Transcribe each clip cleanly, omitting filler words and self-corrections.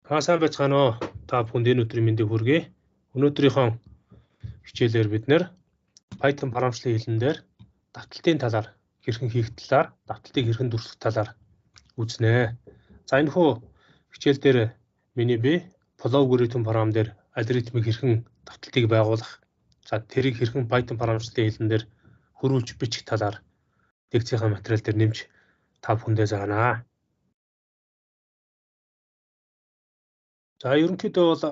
Сайн байцгаана уу? Та бүхэнд энэ өдрийн мэндийг хүргэе. Өнөөдрийнхөө хичээлээр бид нэр Python програмчлалын хэлэн дээр давталтын талаар хэрхэн хийх талаар, давталтыг хэрхэн дүрслэх талаар үзнэ. За энэ хүү хичээл дээр миний бие flow algorithm програм дээр алгоритмыг хэрхэн давталтыг байгуулах, за тэрийг хэрхэн Python програмчлалын хэлэн дээр хөрвүүлж бичих талаар лекцийн материал дээр нэмж та бүхэндээ заана. За ерөнхийдөө бол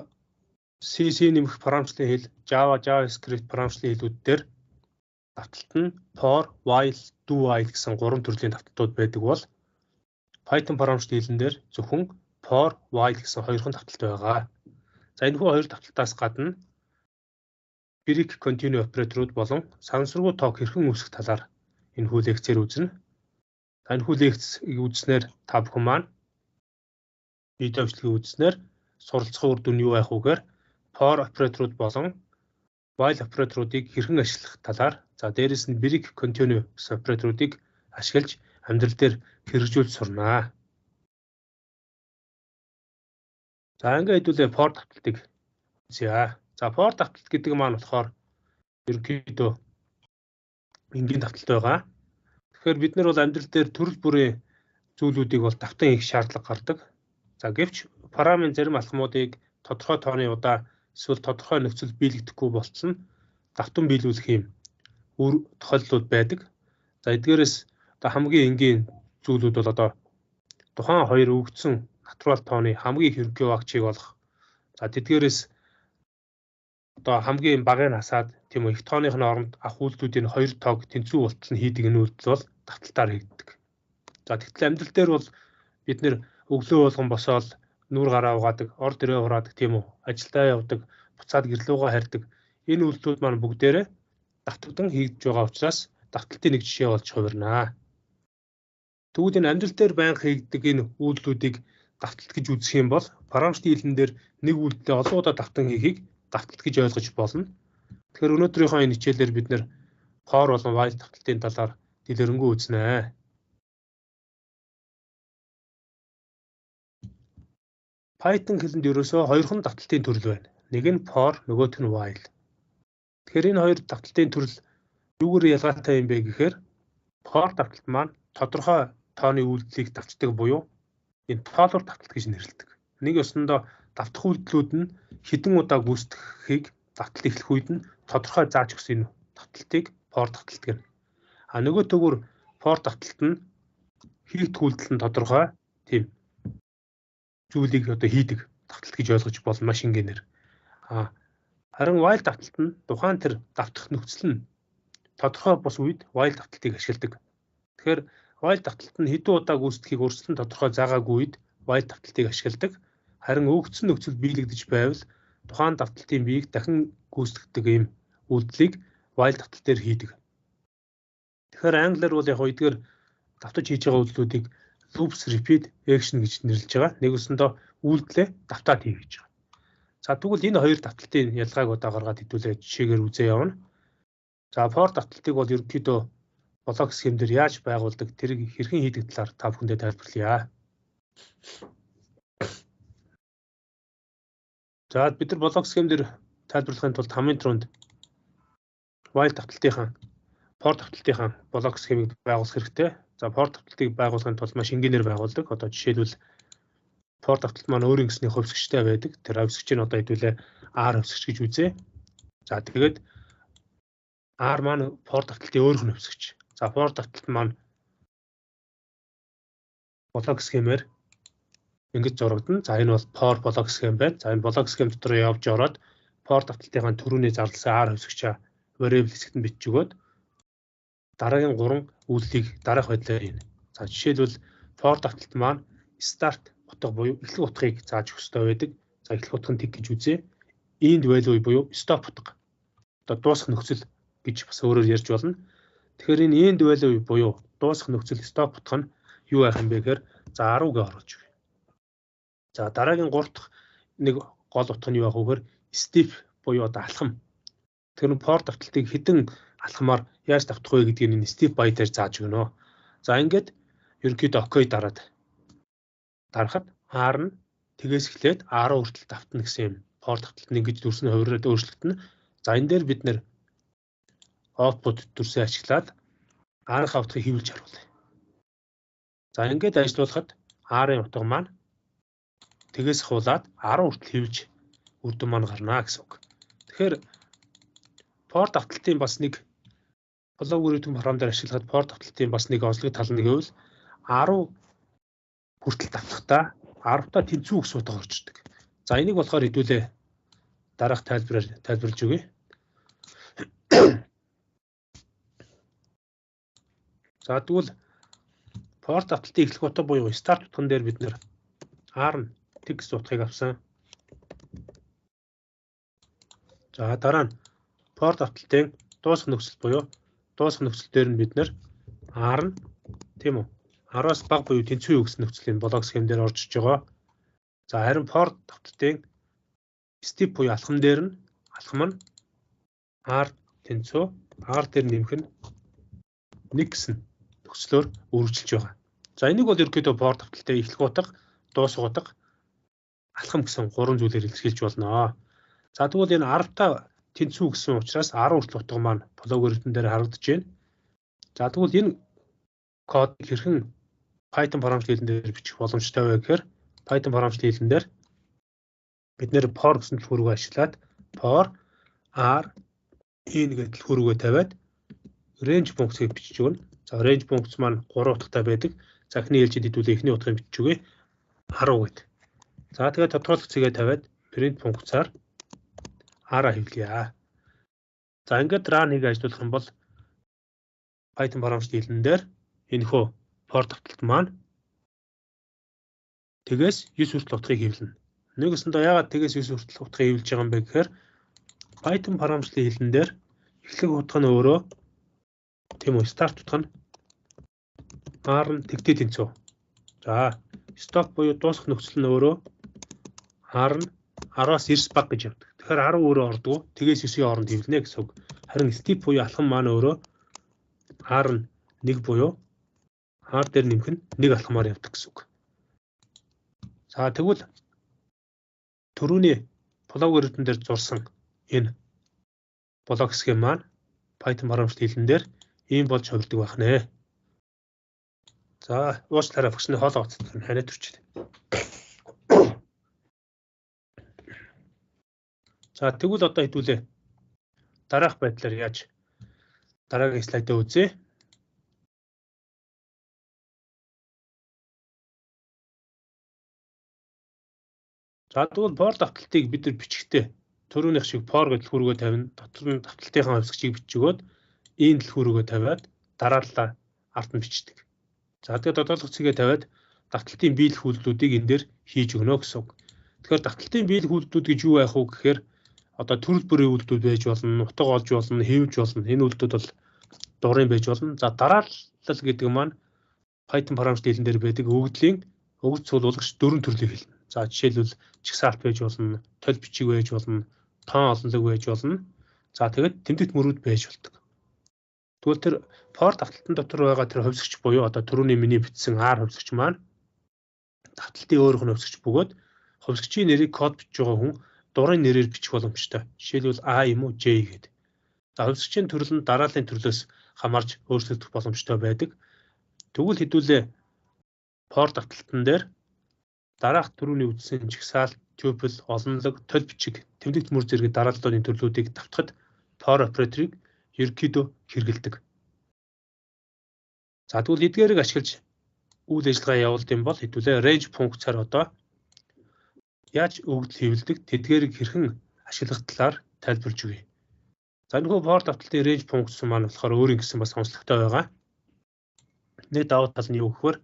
C нэмэх програмчлалын хэл, Java, JavaScript програмчлалын хэлүүд дээр давталт нь for, while, do while гэсэн 3 төрлийн давталтууд байдаг бол Python програмчлалын хэлэн дээр зөвхөн for, while гэсэн 2 давталт байгаа. За энэ хүү 2 давталтаас гадна break, continue операторууд болон сансаргуу тоог хэрхэн үүсгэх талаар энэ хүү лекцээр үзнэ. За энэ хүү лекцийг үзснээр та бүхэн маань видео бичлэгийг үзснээр суралцах үр дүн юу байх вүгээр for операторууд болон while операторуудыг хэрхэн ашиглах талаар, за дээрэс нь break, continue гэсэн операторуудыг ашиглаж амьдрал дээр хэрэгжүүлж сурнаа. За ингээд хэдүүлээ for давталтыг үзье. За for давталт гэдэг маань болохоор ерөнхийдөө энгийн давталт байгаа. Тэгэхээр бид нар бол амьдрал дээр төрөл бүрийн зүйлүүдийг бол давтан хийх шаардлага гардаг. За гэвч параметрын зарим алхмуудыг тодорхой тооны удаа эсвэл тодорхой нөхцөл биелэгдэхгүй болцсон давтан биелүүлэх юм тохиолдлууд байдаг. За эдгээрээс одоо хамгийн энгийн зүйлүүд бол одоо тухайн хоёр өгөгдсөн натурал тооны хамгийн их ерөнхий багчийг олох. За тэдгээрээс одоо хамгийн багыг насаад тийм үү их тооныхны оронд авах үйлдэлүүдийн хоёр тоог тэнцүү болтол нь хийдэг энэ үйлдэл бол давталтаар хийгддэг. За тэгтэл амьдрал дээр бол бид нэр өглөө болгон босоод нүур гараа угаадаг, ор дөрөө хураадаг тийм үү, ажилдаа явдаг, буцаад гэрлүүгээ харьдаг. Энэ үйлдэлүүд маань бүгдээрээ давтагдан хийгдэж байгаа учраас давталтын нэг жишээ болж хувирнаа. Тэгвэл энэ амьдрал дээр байнга хийгддэг энэ үйлдэлүүдийг давталт гэж үзэх юм бол програмчлалын хэлэн дээр нэг үйлдэлээ олон удаа давтан хийхийг давталт гэж ойлгож болно. Тэгэхээр өнөөдрийнхөө энэ хичээлээр бид нэр for болон while давталтын талаар дэлгэрэнгүй үзнэ. Python хэлэнд ерөөсөө хоёрхан давталтын төрөл байна. Нэг нь for, нөгөөх нь while. Тэгэхээр энэ хоёр давталтын төрөл юугаар ялгаатай юм бэ гэхээр for давталт маань тодорхой тооны үйлдэлийг давтдаг буюу энэ тоолуур давталт гэж нэрлэдэг. Нэг ёсондоо давтах үйлдэлүүд нь хэдэн удаа гүйцэтгэхийг давталт эхлэх үед нь тодорхой зааж өгсөн энэ давталтыг for давталт гэнэ. А нөгөө төгөр for давталт нь хийгдэх үйлдэл нь тодорхой тийм зүйлийг одоо хийдэг давталт гэж ойлгож болно маш энгийнээр. Харин while давталт нь тухайн тэр давтах нөхцөл нь тодорхой бус үед while давталтыг ашигладаг. Тэгэхээр while давталт нь хэдэн удаа гүйцэтгэхийг өөрчлөн тодорхой заагаагүй үед while давталтыг ашигладаг. Харин өгөгдсөн нөхцөл биелэгдэж байвал тухайн давталтын биеийг дахин гүйцэтгэдэг ийм үйлдэлийг while давталт дээр хийдэг. Тэгэхээр англиар бол яг эдгээр давтаж хийж байгаа үйлдэлүүдийг loops, repeat, action гэж нэрлэж байгаа. Нэг өсөндөө үйлдэлээ давтаад хий гэж байгаа. За тэгвэл энэ хоёр давталтын ялгааг удаа гаргаад хэдүүлээ жишээгээр үзээ явна. За for давталтыг бол ерөнхийдөө блок схемээр яаж байгуулдаг, тэрийг хэрхэн хийдэг талаар та бүхэндээ тайлбарлая. За бид нар блок схемээр тайлбарлахын тулд хамгийн түрүүнд while давталтынхаа for давталтынхаа блок схемийг байгуулах хэрэгтэй. За for давталтыг байгуулахын тулд маш энгийнээр байгуулдаг. Одоо жишээлбэл for давталт маань өөр ингэсний хувьсгчтай байдаг. Тэр хувьсгч нь одоо хэдүүлээ R хувьсгч гэж үзье. За тэгээд R маань for давталтын өөр хүн хувьсгч. За for давталт маань блок схемээр ингэж зурагдана. За энэ бол for блок схем байна. За энэ блок схем дотор явж ороод for давталтынхаа төрөний зарласан R хувьсгчаа variable хэсэгт нь бичиж өгөөд дараагийн 3 үйлдэлийг дараах байдлаар хийнэ. За жишээлбэл for давталт маань start утга буюу эхлэх утгыг зааж өгөх ёстой байдаг. За эхлэх утга нь тэг гэж үзье. End value буюу stop утга. Одоо дуусах нөхцөл гэж бас өөрөөр ярьж болно. Тэгэхээр энэ end value буюу дуусах нөхцөл stop утга нь юу байх юм бэ гэхээр за 10-г оруулж өгье. За дараагийн 3 дахь нэг гол утга нь юу байх вэ гэхээр step буюу одоо алхам. Тэр нь for давталтыг хэдэн алхмаар яаж давтах вэ гэдгийг энэ step by дээр зааж өгнө. За ингээд ерөнхийдөө OK дараад дарахад R нь Тэгээс эхлээд 10 хүртэл давтна гэсэн юм. For давталтын ингэж дүрсний хувираад өөрчлөгдөнө. За энэ дээр бид нэр output дүрсээ ашиглаад R-ын хавтгыг хөвлөж харуулъя. За ингээд ажиллуулахад R-ын утга маань тэгээс хуулаад 10 хүртэл хөвлөж үр дүн маань гарна гэсэн үг. Тэгэхээр for давталтын бас нэг алгоритм параметр ашиглахад for давталтын бас нэг онцлог тал нь гэвэл 10 хүртэл давтахдаа 10-та тэнцүү гэсэн утга орчдөг. За энийг болохоор хэдүүлээ дараах тайлбарлаж өгье. За тэгвэл for давталтын эхлэх утга буюу start утган дээр бид нэр R нь тэг гэсэн утгыг авсан. За дараа нь for давталтын дуусах нөхцөл буюу дуусах нөхцөл дээр нь бид нэр R нь тийм үү 10-аас бага буюу тэнцүү гэсэн нөхцөлийн блок схем дээр орж иж байгаа. За харин for давталтын step буюу алхам дээр нь алхам нь R тэнцүү R дээр нэмэх нь 1 гэсэн нөхцлөөр үргэлжилж байгаа. За энийг бол ерөнхийдөө for давталтын эхлэх утга, дуусах утга, алхам гэсэн 3 зүйлээр илэрхийлж болно. За тэгвэл энэ 10-та тэнцүү гэсэн учраас 10 хүртэл утга маань алгоритм дээр харагдаж байна. За тэгвэл энэ код хэрхэн Python параметр хэлэн дээр бичих боломжтой вэ гэхээр Python параметр хэлэн дээр бид нэр for гэсэн төлхөөргөө ашиглаад for R in гэдэг төлхөөргөө тавиад range функцийг бичиж өгнө. За range функц маань 3 утгатай байдаг. За эхний ээлжид хэдүүлээ эхний утгыг бичиж өгье. 10 гэдэг. За тэгээд тодорхойлох цэгээ тавиад print функцаар R-а хэвлэе. За ингээд run хийг ажиллуулах юм бол Python параметр хэлэн дээр энэхүү for давталт маань тэгээс 9 хүртэл утгыг хэвлэнэ. Нэгэсэндээ яагаад тэгээс 9 хүртэл утгыг хэвлэж байгаа юм бэ гэхээр Python параметрын хэлэн дээр эхлэх утга нь өөрөө тийм үү start утга нь R нь тэгтэй тэнцүү. За stop буюу дуусах нөхцөл нь өөрөө R нь 10-аас 9 бага гэж явдаг. Тэгэхээр 10 өөрөө ордгоо тэгээс 9-ийн хооронд хэвлэнэ гэсэн үг. Харин step буюу алхам маань өөрөө R нь 1 буюу R дээр нэмэх нь 1 алхмаар явдаг гэсэн үг. За тэгвэл түрүүний алгоритм дээр зурсан энэ блок схем маань Python параметр хэлэн дээр ийм болж хувирдаг байх нэ. За уучлаарай багшны хоол оцтох нь ханаа төрчтэй. За тэгвэл одоо хэдүүлээ дараах байдлаар яаж дараагийн слайдаа үзье. За тэгвэл for давталтыг бид нар бичихтэй түрүүнийх шиг for гэж төлхөөргөө тавина. Дотор нь давталтынхаа хувьсгчийг бичиж өгөөд энэ төлхөөргөө тавиад дараалал ард нь бичдэг. За тэгээд тодорхойлох цэгээ тавиад давталтын биелэх үйлдэлүүдийг энэ дээр хийж өгнө гэсэн үг. Тэгэхээр давталтын биелэх үйлдэлүүд гэж юу байх вэ гэхээр одоо төрөл бүрийн үйлдэлүүд байж болно, утга олж болно, хэвж болно. Энэ үйлдэлүүд бол дурын байж болно. За дараалал гэдэг маань Python параметр хэлэн дээр байдаг өгөгдлийн өгөгд суулгагч 4 төрлийг хэлнэ. За жишээлбэл чагсаалт байж болно, толь бичиг байж болно, тоон олонлог байж болно. За тэгээд тэмдэгт мөрүүд байж болдог. Тэгвэл тэр for давталтын дотор байгаа тэр хувьсгч буюу одоо түрүүний миний бичсэн R хувьсгч маань давталтын өөрийнх нь хувьсгч бөгөөд хувьсгчийн нэрийг код бичиж байгаа хүн дурын нэрээр бичих боломжтой. Жишээлбэл A юм уу J гэдэг. За хувьсгчийн төрөл нь дарааллын төрлөөс хамаарч өөрчлөгдөх боломжтой байдаг. Тэгвэл хэдүүлээ for давталтан дээр дараах түрүүний үзсэн чагсаалт, tuple, олонлог, толь бичиг, тэмдэгт мөр зэрэг дарааллын төрлүүдийг давтахад for operator-ыг ерөнхийдөө хэрэгэлдэг. За тэгвэл эдгээрийг ашиглаж үйл ажиллагаа явуулт юм бол хэдүүлээ range функцаар одоо яаж өгөгдөл хэвлэдэг тэдгээрийг хэрхэн ашиглах талаар тайлбарж өгье. За энэ for давталтын range функц маань болохоор өөрийн гэсэн бас онцлогтой байгаа. Нэг давуу тал нь юу гэхээр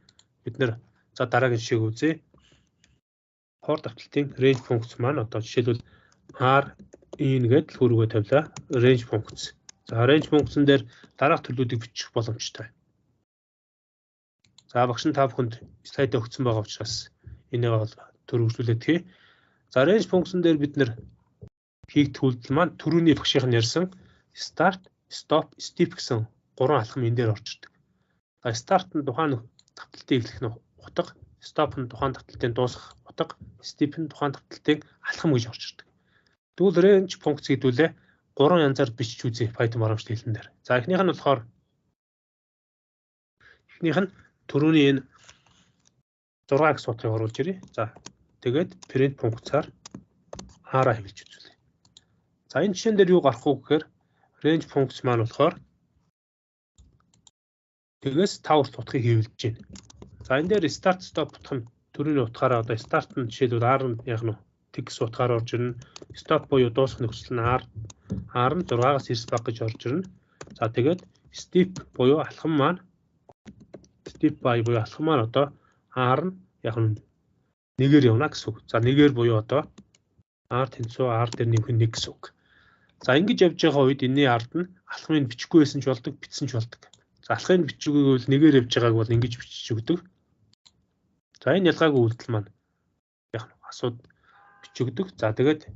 бид нэр за дараагийн жишээг үзье. For давталтын range функц маань одоо жишээлбэл R in гэдэг төлхөөргөө тавилаа. Range функц. За range функцэн дээр дараах төрлүүдийг бичих боломжтой. За багш нь та бүхэнд слайд өгсөн байгаа учраас энийг бол төрөвжүүлээд хий. За range функцэн дээр бид нэр хийх үйлдэл маань түрүүний багшийнх нь ярьсан start, stop, step гэсэн 3 алхам энэ дээр орж ирдэг. За start нь тухайн давталтын эхлэх нь утга, stop нь тухайн тогтолтын дуусах утга, step нь тухайн тогтолтын алхам гэж орж ирдэг. Тэгвэл range функц гэдүүлээ 3 янзаар бичиж үзье Python баруунч хэлэн дээр. За эхнийх нь болохоор түрүүний энэ 6 гэсэн утгыг оруулж ирье. За тэгээд print функцаар R-а хэвлэж үзүүлье. За энэ жишээн дээр юу гарах вэ гэхээр range функц маань болохоор тэгээс 5 урт утгыг хэвлэж байна. За энэ дээр start stop утга нь төрөний утгаараа одоо start нь жишээлбэл R нь яг нь тэг гэсэн утгаар орж ирнэ. Stop буюу дуусах нөхцөл нь R нь 6-аас 9 баг гэж орж ирнэ. За тэгээд step буюу алхам маань step by буюу алхам маань одоо R нь яг нь нэгээр явна гэсэн үг. За нэгээр буюу одоо R тэнцүү R дээр нэмэх нь 1 гэсэн үг. За ингэж явж байгаа үед энэний ард нь алхмыг бичихгүй байсан ч болдог, бичсэн ч болдог. За алхмыг биччихгүй бол нэгээр явж байгааг бол ингэж бичиж өгдөг. За энэ ялгаагүй үйлдэл маань яг асууд бичигдэх. За тэгээд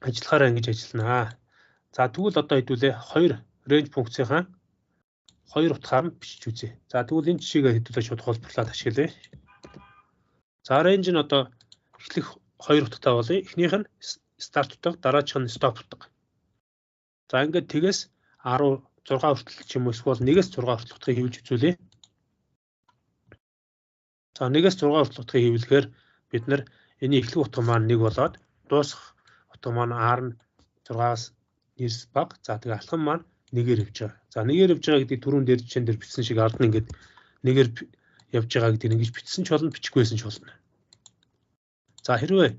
ажиллахаараа ингэж ажилланаа. За тэгвэл одоо хэдүүлээ 2 range функцийнхаа 2 утгаар нь бичиж үзье. За тэгвэл энэ жишээгээ хэдүүлээ шууд холбоорлоод ашиглая. За range нь одоо эхлэх 2 утгатай болъё. Эхнийх нь start утга, дараачих нь stop утга. За ингээд тэгээс 16 хүртэл ч юм уу эсвэл 1-ээс 6 хүртэл утгыг хэвлэж үзүүлье. За 1-ээс 6 хүртэл утгыг хэвлэхээр бид нар энэ эхлэх утга маань 1 болоод дуусах утга маань R нь 6-аас 9 баг. За тэгээ алхам маань 1-ээр явж байгаа. За 1-ээр явж байгаа гэдгийг түрүүн дээр жишээн дээр бичсэн шиг ард нь ингээд 1-ээр явж байгаа гэдгийг ингэж бичсэн ч болно, бичихгүйсэн ч болно. За хэрвээ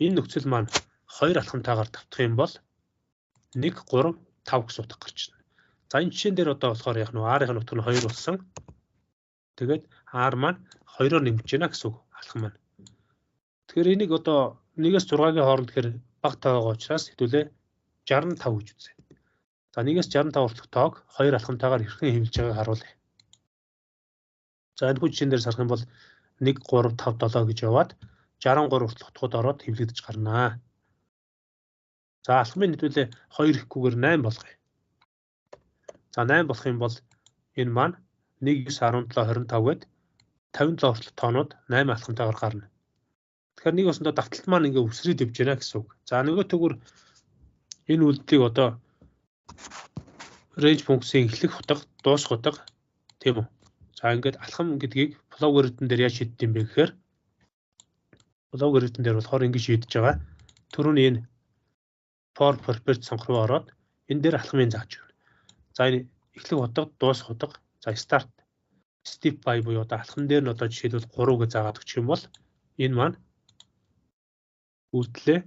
энэ нөхцөл маань 2 алхамтайгаар давтах юм бол 1 3 5 гэсэн утга гарч ирнэ. За энэ жишээн дээр одоо болохоор яг нь R-ийн утга нь 2 болсон. Тэгээд R маань 2-оор нэмж байна гэсэн үг алхам маань. Тэгэхээр энийг одоо 1-ээс 6-гийн хооронд тэгэхээр бага таа байгаа учраас хэдүүлээ 65 гэж үзье. За 1-ээс 65 хүртэлх тоог 2 алхамтайгаар хэрхэн хэвлэж байгааг харуулъя. За энэ жишээн дээр сарах юм бол 1 3 5 7 гэж яваад 63 хүртэлх утгууд ороод хэвлэгдэж гарнаа. За алхмын хэдүүлээ 2 ихгүйгээр 8 болгоё. За 8 болох юм бол энэ маань 1 9 17 25 гээд 57 хүртэлх тоонууд 8 алхамтайгаар гарна. Тэгэхээр нэг усандаа давталт маань ингээ өсрээд явж байна гэсэн үг. За нөгөө төгөр энэ үйлдэлийг одоо range функцийн эхлэх утга, дуусах утга тийм үү. За ингээд алхам гэдгийг flow algorithm дээр яаж шийддэг юм бэ гэхээр flow algorithm дээр болохоор ингэ шийдэж байгаа. Түрүүний энэ for purpose сонгох руу ороод энэ дээр алхмын зааж өгнө. За энэ эхлэх утга, дуусах утга, за start step by буюу одоо алхам дээр нь одоо жишээлбэл 3 гэж заагаад өгчих юм бол энэ маань үйлдэлээ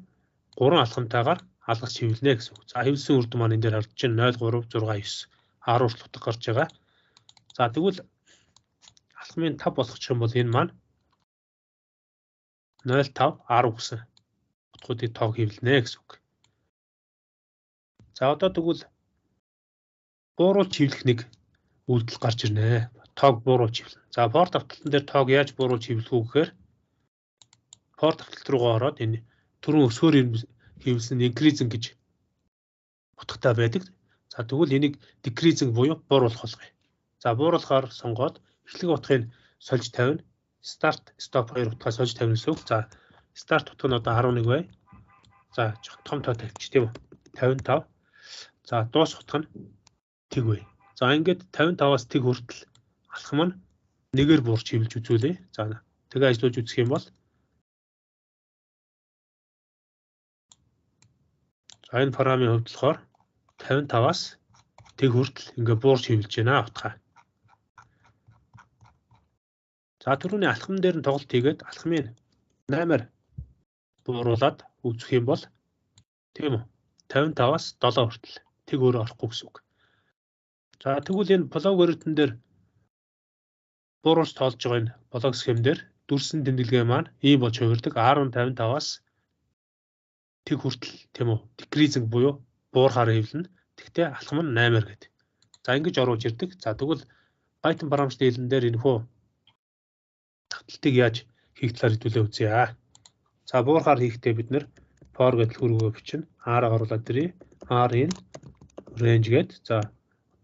3 алхамтайгаар алгаж хэвлэнэ гэсэн үг. За хэвлсэн үр дүн маань энэ дээр харж байна 0 3 6 9 10 хүртэл утга гарч байгаа. За тэгвэл алхмын 5 болгочих юм бол энэ маань 0 5 10 гэсэн утгуудыг тоог хэвлэнэ гэсэн үг. За одоо тэгвэл бууруулж хэвлэх нэг үйлдэл гарч ирнэ. Тоог бууруулж хэвлэнэ. За for давталтан дээр тоог яаж бууруулж хэвлэх үү гэхээр for давталт руугаа ороод энэ түрүүн өсгөр хэвлсэн increasing гэж утгатай байдаг. За тэгвэл энийг decreasing буюу бууруулах болгоё. За бууруулахаар сонгоод эхлэх утгыг сольж тавина. Start stop 2 утгаа сольж тавина гэсэн үг. За start утга нь одоо 11 бай. За том тоо тавьчих тийм үү. 55. За дуусах утга нь тэг бай. За ингээд 55-аас тэг хүртэл алхам нь нэгээр буурч хэвлэж үзүүлье. За тэгээ ажиллуулж үзэх юм бол за энэ параметрын хувьд болохоор 55-аас тэг хүртэл ингээ буурч хэвлэж байна утгаа. За түрүүний алхам дээр нь тоглолт хийгээд алхмыг 8-аар бууруулад үзэх юм бол тийм үү 55-аас 7 хүртэл тэг өөрөө орохгүй гэсэн үг. За тэгвэл энэ flow algorithm дээр бууруулж тоолж байгаа энэ блок схем дээр дүрсэн тэмдэглэгээ маань ийм болж хувирдаг 10.55-аас тэг хүртэл тийм үү decreasing буюу буурахаар хэвлэнэ. Тэгтээ алхам нь 8-аар гэдэг. За ингэж оруулж ирдэг. За тэгвэл Python програмчдын хэлэн дээр энэ хөө давталтыг яаж хийх талаар хэдүүлээ үзье. За буурахаар хийхдээ бид нэр for гэдэг хөрвөө бичнэ. R-аар оруулаад ирье. R-ийн range гээд за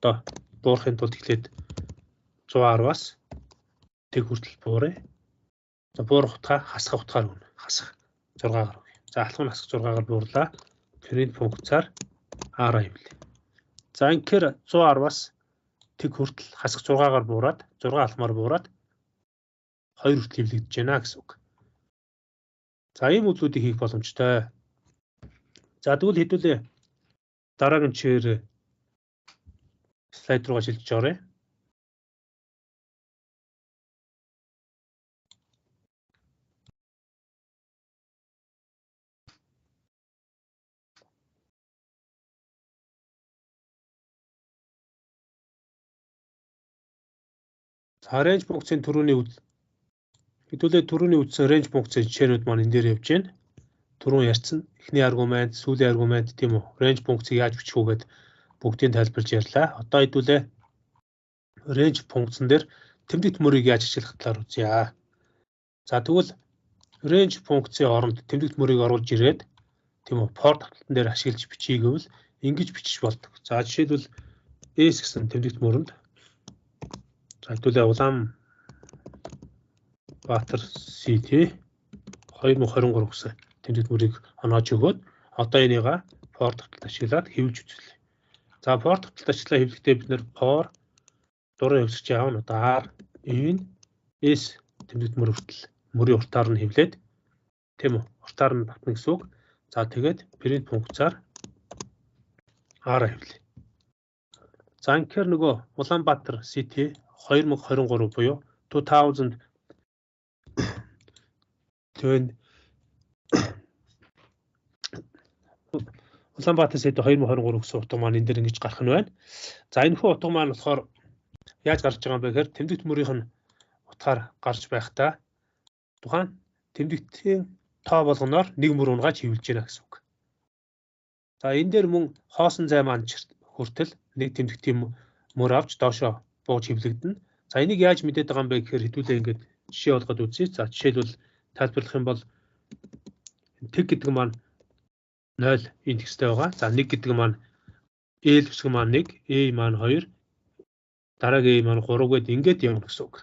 одоо буурахын тулд эхлээд 110-аас тэг хүртэл бууръя. За буурах утгаа хасах утгаар өгнө. Хасах 6-аар өгье. За алхам нь хасах 6-аар буурлаа. Print функцаар R хэмлэе. За инхээр 110-аас тэг хүртэл хасах 6-аар буураад 6 алхмаар буураад 2 хүртэл хэвлэгдэж байна гэсэн үг. За ийм үйлдэлүүдийг хийх боломжтой. За тэгвэл хэдүүлээ дараагийн чигээр слайд руугаа шилжиж оръё. За range функцийн хэдүүлээ түрүүний үзсэн range функцийн жишээнүүд маань энэ дээр явж байна. Түрүүн ярьсан эхний аргумент, сүүлийн аргумент тийм үү? Range функцийг яаж бичих вэ гэд бүгдийг тайлбарлаж ярьлаа. Одоо хэдүүлээ range функцэн дээр тэмдэгт мөрийг яаж ашиглах талаар үзье. За тэгвэл range функцийн оронд тэмдэгт мөрийг оруулж ирээд тийм үү? For давталтан дээр ашиглаж бичиж гэвэл ингэж бичиж болдог. За жишээлбэл S гэсэн тэмдэгт мөрөнд за хэдүүлээ Улаанбаатар City 2023 гэсэн тэмдэгт мөрийг оноож өгөөд одоо энийга for давталт ашиглаад хэвлэж үзлээ. За for давталт ашиглаа хэвлэхдээ бид нэр for дурын хэвлэгч яав нь одоо R энэ S тэмдэгт мөр хүртэл мөрийн уртаар нь хэвлээд тийм үү? Уртаар нь татна гэсэн үг. За тэгээд print функцаар R хэвлэе. За инхээр нөгөө Улаанбаатар City 2023 буюу 2020 Улаанбаатар City 2023 гэсэн утга маань энэ дээр ингэж гарах нь байна. За энэ хүү утга маань болохоор яаж гарч байгаа юм бэ гэхээр тэмдэгт мөрийнх нь утгаар гарч байхдаа тухайн тэмдэгтийн тоо болгоноор нэг мөр унгааж хэвлэж байна гэсэн үг. За энэ дээр мөн хоосон зай маань хүртэл нэг тэмдэгтийн мөр авч доошоо бууж хэвлэгдэнэ. За энийг яаж мэдээд байгаа юм бэ гэхээр хэдүүлээ ингэж жишээ болгоод үзье. За жишээлбэл тайлбарлах юм бол тэг гэдэг маань 0 индекстэй байгаа. За 1 гэдэг маань L хэсэг маань 1, A маань 2, дараагийн A маань 3 гээд ингээд явна гэсэн үг.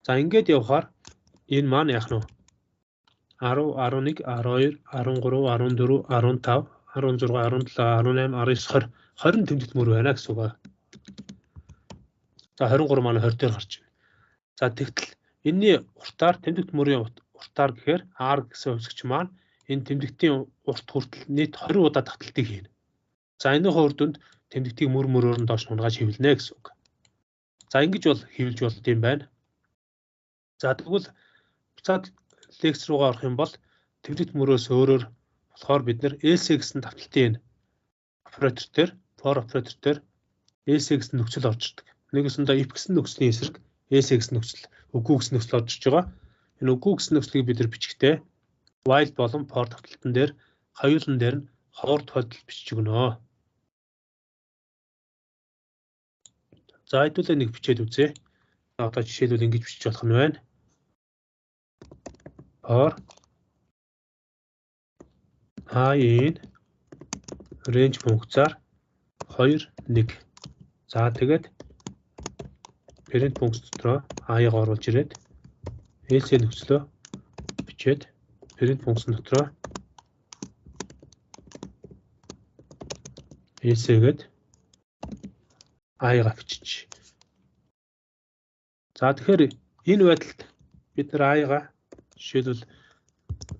За ингээд явхаар энэ маань яах нь 10, 11, 12, 13, 14, 15, 16, 17, 18, 19, 20 тэмдэгт мөр байна гэсэн үг. За 23 маань 20 дээр гарч байна. За тэгтэл энэний уртаар тэмдэгт мөрийн уртаар гэхээр R гэсэн хэсэгч маань энэ тэмдэгтийн урт хүртэл нийт 20 удаа таталтыг хийнэ. За энэний хувьд дүнд тэмдэгтийг мөрөөр нь доош унгааж хэвлэнэ гэсэн үг. За ингэж бол хэвлж болд юм байна. За тэгвэл буцаад лекц руугаа орох юм бол тэмдэгт мөрөөс өөрөөр болохоор бид нэр else гэсэн давталтын оператор дээр for operator дээр else гэсэн нөхцөл орж ирдэг. Нэгэсэндээ if гэсэн нөхцөлийн эсрэг else гэсэн нөхцөл үгүй гэсэн нөхцөл орж ирж байгаа. Энэ үгүй гэсэн нөхцөлийг бид нар бичихтэй while болон for давталтан дээр хоёулын дээр нь ховор тохиолдол бичиж өгнө. За хэдүүлээ нэг бичээд үзье. Одоо жишээлбэл ингэж бичиж болох нь байна. For in range функцаар 2 1. За тэгээд parent функц дотроо i-г оруулж ирээд else нөхцлөө бичээд parent функц дотроо else гээд i-г бичиж. За тэгэхээр энэ байдалд бид нар i-га жишээлбэл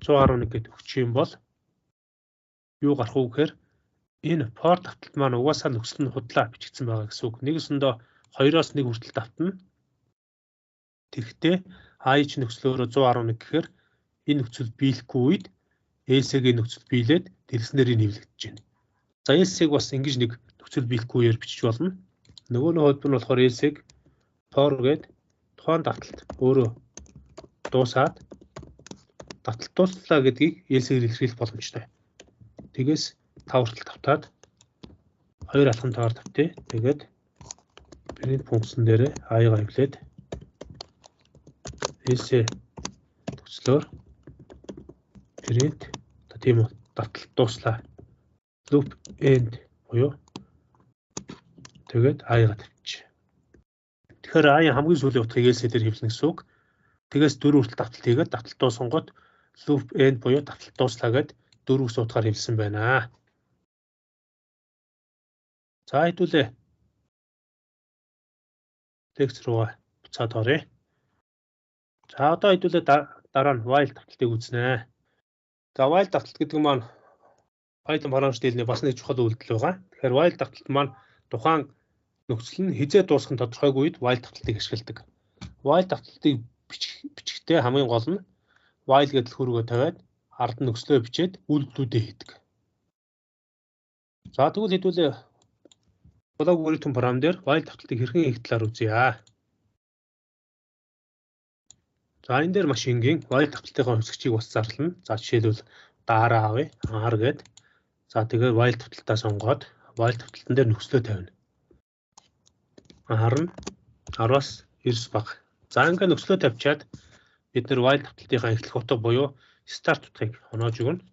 111 гэдэг өгчих юм бол юу гарах вэ гэхээр энэ for давталт маань угаасаа нөхцөл нь худлаа бичигдсэн байгаа гэсэн үг. Нэгэсэндээ 2-оос 1 хүртэл давтана. Тэгэхдээ i ч нөхцлөөрөө 111 гэхээр энэ нөхцөл биелэхгүй үед else-гийн нөхцөл биелээд дэлгэснээр нь хэвлэгдэж байна. За else-г бас ингэж нэг нөхцөл биелэхгүй үеэр бичиж болно. Нөгөө нь хувьд нь болохоор else-г for гээд тухайн давталт өөрөө дуусаад давталт дуслаа гэдгийг else-гээр илэрхийлэх боломжтой. Тэгээс 5 хүртэл давтаад 2 алхамтайгаар давтъя. Тэгээд print функцэн дээр i-г хэвлээд else төгслөөр print тийм үү давталт дуслаа. Loop end буюу тэгээд i-г тавьчих. Тэгэхээр i-ийн хамгийн сүүлийн утгыг else дээр хэвлэнэ гэсэн үг. Тэгээс 4 хүртэл давталт хийгээд давталтаа сонгоод loop end буюу давталт дууслаа гэд 4 гэсэн утгаар хэвлсэн байна. За хэдүүлээ. Текст руу буцаад оръё. За одоо хэдүүлээ дараа нь while давталтыг үзнэ. За while давталт гэдэг маань Python програмч хэлний бас нэг чухал үйлдэл байгаа. Тэгэхээр while давталт маань тухайн нөхцөл нь хизээ дуусах нь тодорхойгүй үед while давталтыг ашигладаг. While давталтыг бичихтэй хамгийн гол нь while гэдэг хөргөө тавиад ард нь нөхцлөө бичээд үйлдэлүүдээ хийдэг. За тэгвэл хэдүүлээ блог algorithm програм дээр while давталтыг хэрхэн хийх талаар үзье. За энэ дээр маш энгийн while давталтын хэсгчийг бас зарлана. За жишээлбэл дараа авъя. R гээд. За тэгээд while давталтаа сонгоод while давталтан дээр нөхцлөө тавина. R нь 10-аас 9 баг. За ингээ нөхцлөө тавьчаад бид нэр while давталтынхаа эхлэх утга буюу start утгыг оноож өгнө.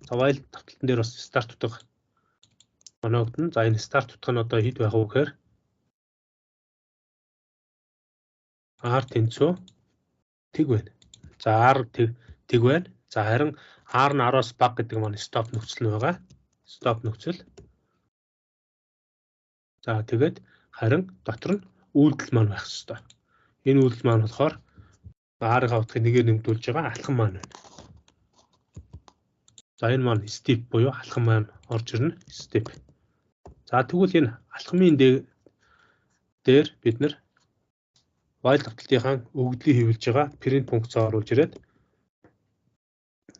За while давталтан дээр бас start утга оноогдно. За энэ start утга нь одоо хэд байх вэ гэхээр R тэнцүү тэг байна. За R тэг байна. За харин R нь 10-аас бага гэдэг маань stop нөхцөл нь байгаа. Stop нөхцөл. За тэгээд харин дотор нь үйлдэл маань байх ёстой. Энэ үйлдэл маань болохоор R-ийн утгыг нэгээр нэмдүүлж байгаа алхам маань байна. За энэ маань step буюу алхам маань орж ирнэ. Step. За тэгвэл энэ алхмын дээр бид нэр while давталтынхаа өгдлийг хэвлэж байгаа print функцээ оруулж ирээд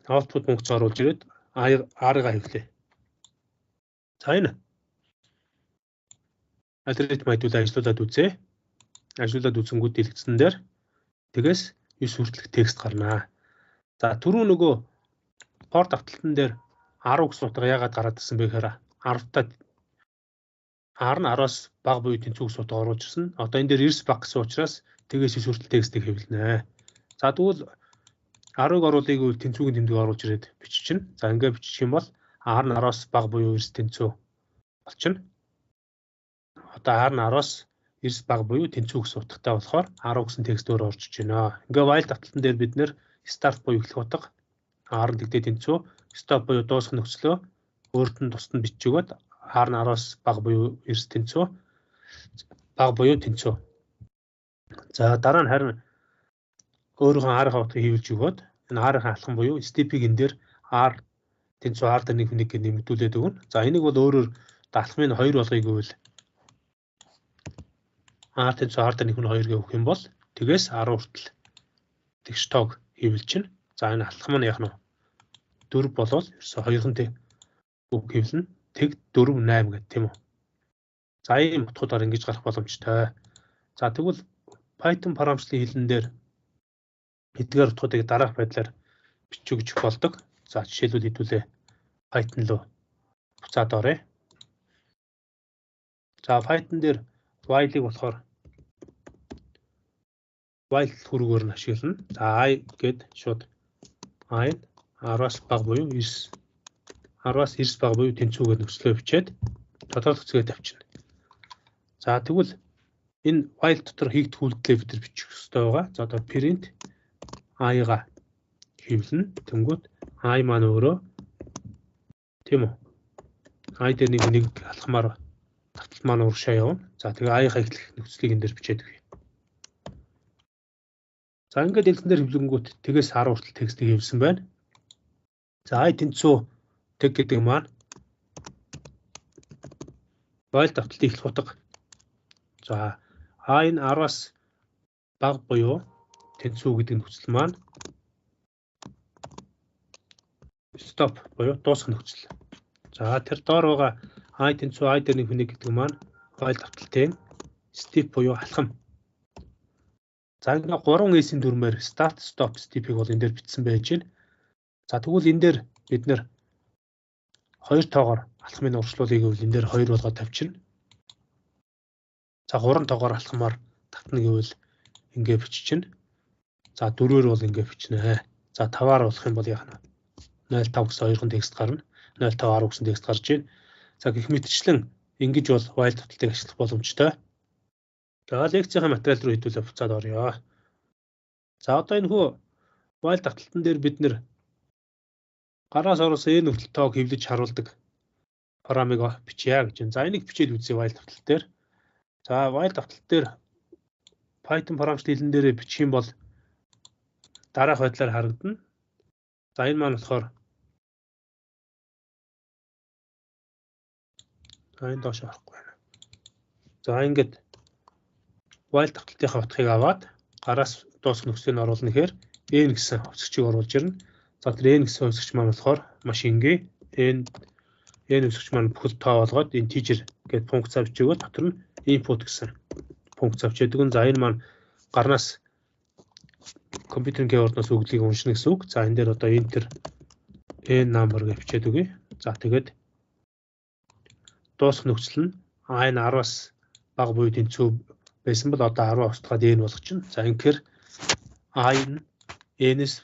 output функцээ оруулж ирээд R-ыг хэвлэе. За энэ algorithm хэдүүлээ ажиллуулад үзье. Ажиллуулад үзэнгүүт дэлгэцэн дээр тэгээс 9 хүртэлх текст гарнаа. За түрүү нөгөө for давталтан дээр 10 гэсэн утга яагаад гараад ирсэн бэ гэхээр 10-таа R нь 10-аас бага буюу тэнцүү гэсэн утга оруулж ирсэн. Одоо энэ дээр 9 бага гэсэн учраас тэгээс 9 хүртэл текстийг хэвлэнэ. За тэгвэл 10-ыг оруулыг үл тэнцүүгийн тэмдэг оруулж ирээд биччихнэ. За ингээ бичих юм бол R нь 10-аас бага буюу 9 тэнцүү болчихно. Одоо R нь 10-аас 9 бага буюу тэнцүү гэсэн утгатай болохоор 10 гэсэн текст өөр орж иж байна. Ингээ while давталтан дээр бид нэр start буюу эхлэх утга R нь тэгдэ тэнцүү, stop буюу дуусах нөхцлөө өөрт нь тусад нь бичиж өгөөд R нь 10-аас бага буюу 9 тэнцүү, бага буюу тэнцүү. За дараа нь харин өөрийнхөө R-ийн утгыг хэвлэж өгөөд энэ R-ийн алхам буюу step-ийг энэ дээр R тэнцүү R дээр нэг хүнийг нэмэгдүүлээд өгнө. За энийг бол өөрөөр алхмын 2 болгоё гэвэл R тэнцүү R дээр нэг хүн 2 гэх юм бол тэгээс 10 хүртэл тэгш тоог хэвлэж чинь. За энэ алхам нь яг нь 4 болвол ерөөсө 2-ын үг хэвлэнэ. Тэг 4 8 гэдэг тийм үү. За ийм утгуудаар ингэж гарах боломжтой. За тэгвэл Python програмчлалын хэлэн дээр эдгээр утгуудыг дараах байдлаар бичиж өгч болдог. За жишээлбэл хэдүүлээ Python руу буцаад оръё. За Python дээр while-ийг болохоор while хөргөөр нь ашиглана. За I гээд шууд I 10-аас бага буюу 9 10-аас 9 бага буюу тэнцүүгээр нөхцлөө бичээд тодорхойлох хэсгээ тавьчихна. За тэгвэл энэ while дотор хийгдэх үйлдэлээ бид нар бичих хэрэгтэй байгаа. За одоо print I-га хэвлэнэ. Тэнгүүт I маань өөрөө тийм үү. I дээр нэг алхмаар давталт маань урагшаа явна. За тэгээ I-га эхлэх нөхцөлийг энэ дээр бичээд өгье. За ингээд дэлгэн дээр хэвлэнгүүт тэгээс 10 хүртэл текстийг хэвлсэн байна. За I тэнцүү тэг гэдэг маань while давталтын эхлэх утга. За I нь 10-аас бага буюу тэнцүү гэдэг нөхцөл маань stop буюу дуусах нөхцөл. За тэр доор байгаа I тэнцүү I дээр нэг хүнийг гэдэг маань while давталтын step буюу алхам. За ингээ 3 S-ийн дүрмээр start stop step-ийг бол энэ дээр бичсэн байж байна. За тэгвэл энэ дээр бид нэр 2 тоогоор алхмыг урьдчилуулъя гэвэл энэ дээр 2 болгоод тавьчихна. За 3 тоогоор алхмаар татна гэвэл ингээ биччихнэ. За 4-өр бол ингээ бичнэ. За 5-аар болох юм бол яах нь 0.5 гэсэн 2 текст гарна. 0.5 10 гэсэн текст гарч байна. За гэх мэтчлэн ингэж бол while давталтыг ашиглах боломжтой. За лекцийн материал руу хэдүүлээ буцаад орё. За одоо энэ хүү while давталтан дээр бид нэр гараас оруулсан энэ хүртэл тоог хэвлэж харуулдаг парамиг бичье гэж байна. За энийг бичээд үзье while давталт дээр. За while давталт дээр Python параметр хэлэн дээр бичих юм бол дараах байдлаар харагдана. За энэ маань болохоор энэ доош орохгүй байна. За ингээд while давталтынхаа утгыг аваад гараас дуусах нөхцөлийг оруулна гэхээр n гэсэн хувьсгчийг оруулж ирнэ. За тэр n гэсэн хувьсгч маань болохоор маш энгийн n хувьсгч маань бүхэл тоо болгоод integer гэдэг функц авч өгөө дотор нь input гэсэн функц авч яадаг. За энэ маань гарнаас компьютерийн keyboard-оос үглийг уншина гэсэн үг. За энэ дээр одоо enter n number гэж бичээд өгье. За тэгээд дуусах нөхцөл нь n 10-аас бага буюу тэнцүү байсан бол одоо 10 устгаад n болгочихно. За ингэхээр n n-с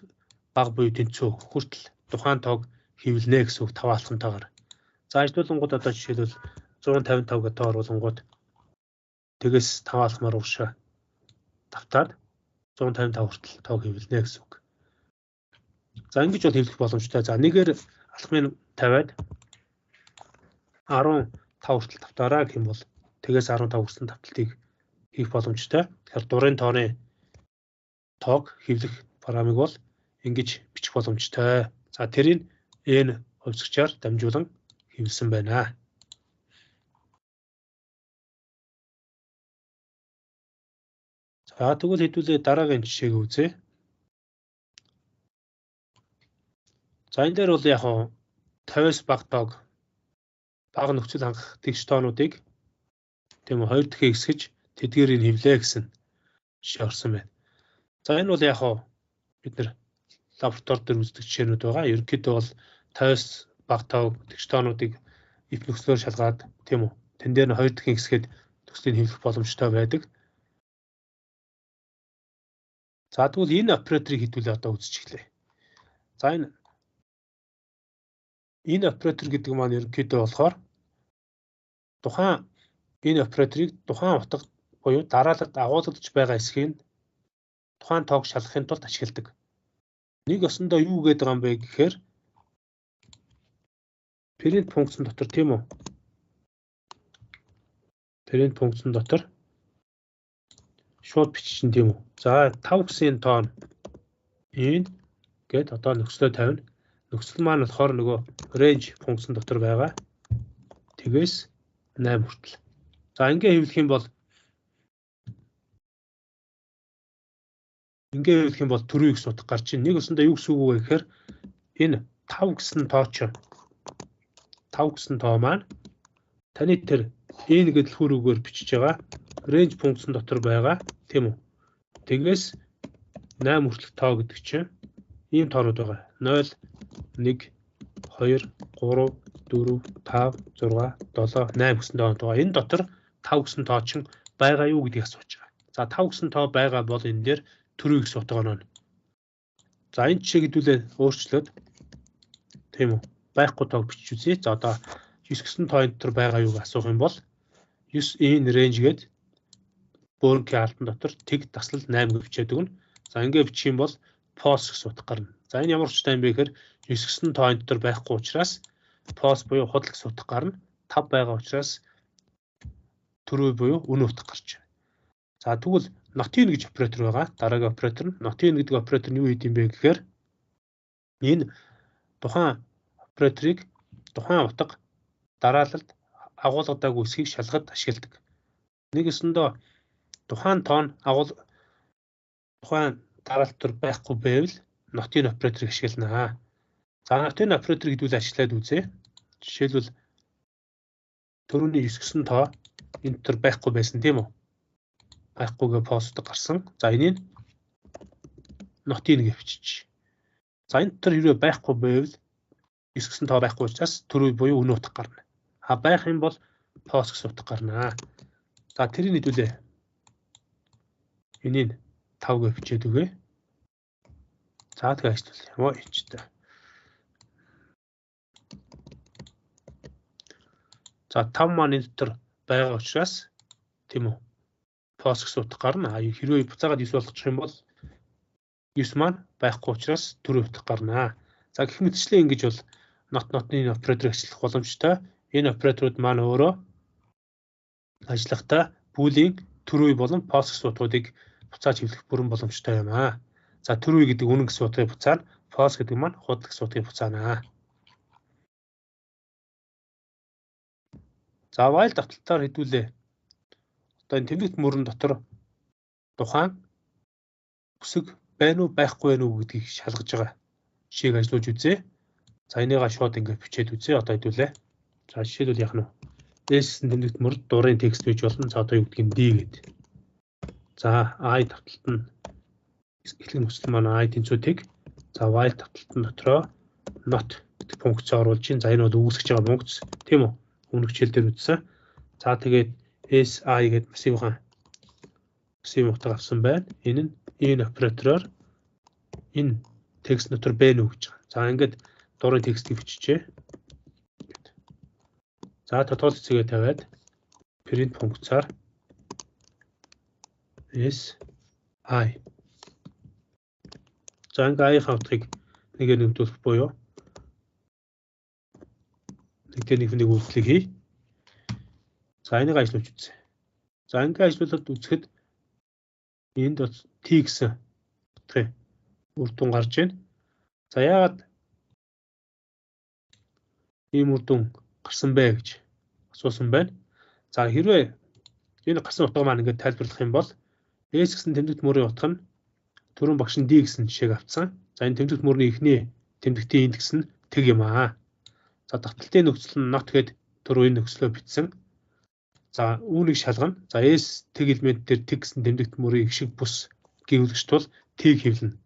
бага буюу тэнцүү хүртэл тухайн тоог хэвлэнэ гэсэн үг 5 алхамтайгаар. За ажлуулангууд одоо жишээлбэл 155 гэдэг тоо оруулангууд тэгээс 5 алхмаар уушаа давтаад 155 хүртэл тоог хэвлэнэ гэсэн үг. За ингэж бол хэвлэх боломжтой. За нэгээр алхмыг тавиад 15 хүртэл давтаараа гэх юм бол тэгээс 15 хүрсэн давталтыг хийх боломжтой. Тэгэхээр дурын тооны тоог хэвлэх парамиг бол ингэж бичих боломжтой. За тэрийг n хувьсгчаар дамжуулан хэвлсэн байна. За тэгвэл хэдүүлээ дараагийн жишээг үзье. За энэ дээр бол яг 50-с бага тоог бага нөхцөл хангах тэгш тоонуудыг тийм үү 2 дахин хэсгэж тэдгээрийг хэвлээ гэсэн жишээ орсон байна. За энэ бол яг бид нар лаборатори дээр үздэг жишээнүүд байгаа. Ерөнхийдөө бол 50-с бага тоог тэгш тоонуудыг if нөхцлөөр шалгаад тийм үү тэн дээр нь 2 дахин хэсгээд нөхцөлийг хэвлэх боломжтой байдаг. За тэгвэл энэ операторыг хэдүүлээ одоо үзчихлээ. За энэ оператор гэдэг маань ерөнхийдөө болохоор тухайн энэ операторыг тухайн утга буюу дараалалд агуулгадж байгаа хэсгийг тухайн тоог шалгахын тулд ашигладаг. Нэг ёсондоо юу гээд байгаа юм бэ гэхээр parent функцэн дотор тийм үү? Parent функцэн дотор шууд биччихэн тийм үү? За 5 гэсэн тоон энэ гээд одоо нөхцлөө тавина. Нөхцөл маань болохоор нөгөө range функцэн дотор байгаа. Тэгээс 8 хүртэл. За ингээ хэвлэх юм бол төрөө x утга гарч ийн. Нэг өсөндөө юу гэсэн үг вэ гэхээр энэ 5 гэсэн тоо маань таны тэр n гэдэг хөрөөгөөр бичиж байгаа range функцэн дотор байгаа тийм үү? Тэгээс 8 хүртэлх тоо гэдэг чинь ийм тоонууд байгаа. 0 1 2 3 4 5 6 7 8 гэсэн тоонууд байгаа. Энэ дотор 5 гэсэн тоо чинь байгаа юу гэдгийг асууж байгаа. За 5 гэсэн тоо байгаа бол энэ дээр төрөө x утга оноо. За энэ жишээ хэдүүлээ өөрчлөөд тийм үү? Байхгүй тоог бичиж үзье. За одоо 9 гэсэн тооны дотор байгаа юуг асуух юм бол 9 энэ range гээд бөөрөнгийн алтан дотор тэг таслал 8 гэж бичээд өгнө. За ингээ бичих юм бол false гэсэн утга гарна. За энэ ямар учиртай юм бэ гэхээр 9 гэсэн тооны дотор байхгүй учраас false буюу худал гэсэн утга гарна. 5 байгаа учраас төрөө буюу үнэ утга гарч байна. За тэгвэл not in гэж оператор байгаа. Дараагийн оператор нь not in гэдэг оператор нь юу хийх юм бэ гэхээр энэ тухайн операторыг тухайн утга дараалалд агуулгадаагүй хэсгийг шалгахад ашигладаг. Нэг өсөндөө тухайн тоон тухайн дараалт төр байхгүй байвал not in операторыг ашиглана. За not in оператор гэдүүл ажиллаад үзье. Жишээлбэл төрөний 9 гэсэн тоо энэ төр байхгүй байсан тийм үү? Байхгүйгээ пост гарсан. За энийг not in гэж бичиж. За энэ төр хэрвээ байхгүй байвал 9 гэсэн тоо байхгүй учраас төрөө буюу үнэ утга гарна. Байх юм бол post гэсэн утга гарна. За тэрийг хэдүүлээ. Энийг 5 гэж бичээд өгье. За тэгээ ажиллая. Оо ичтэй. За 5 маань энэ дотор байгаа учраас тийм үү? false гэсэн утга гарна. Хэрвээ буцаагаад 9 болгочих юм бол 9 маань байхгүй учраас 4 утга гарна. За гэх мэтчлэн ингэж бол not-ны оператор ажиллах боломжтой. Энэ операторууд маань өөрөө ажиллахдаа бүүлийн true болон false гэсэн утгуудыг буцааж хэвлэх бүрэн боломжтой юм аа. За true гэдэг үнэн гэсэн утгыг буцаана, false гэдэг маань худал гэсэн утгыг буцаана. За while давталтаар хэдүүлээ. Одоо энэ тэмдэгт мөрөн дотор тухайн бүсэг байна уу байхгүй байна уу гэдгийг шалгаж байгаа жишээг ажиллуулж үзье. За энийгээ шууд ингээд бичээд үзье. Одоо хэдүүлээ. За жишээлбэл яах нь вэ? S тэмдэгт мөрөд дурын текст бийж болно. За одоо юу гэдгийг D гэдэг. За I давталт нь эхлэх нөхцөл маань I тэнцвүүдийг за while давталтын дотроо not гэдэг функц оруулж чинь. За энэ бол үүсгэж байгаа функц тийм үү? Өмнөх хичээл дээр үзсэн. За тэгээд SI гэдэг массив утга авсан байна. Энэ нь энэ оператороор энэ текст дотор байна уу гэж байгаа. За ингээд дурын текстийг биччихье. За тодорхой хэсгээ тавиад print функцаар SI. За ингээд I хавтыг нэгээр нэмтүүлэх буюу нэг үйлдэлийг хий. За энийг ажиллуулж үзье. За ингээд ажиллуулад үзэхэд энд бол T гэсэн утгын үр дүн гарч байна. За яагаад ийм үр дүн гарсан бэ гэж асуусан байна. За хэрвээ энэ гарсан утга маань ингээд тайлбарлах юм бол S гэсэн тэмдэгт мөрийн утга нь түрүүн багш нь D гэсэн жишээг авцсан. За энэ тэмдэгт мөрний эхний тэмдэгтийн индекс нь тэг юм аа. За давталтын нөхцөл нь not гэд түрүү энэ нөхцлөө бичсэн. За үүнийг шалгана. За S тэг элемент дээр тэг гэсэн тэмдэгт мөрийн их шиг бус гэвлэгч тул T-г хэвлэнэ.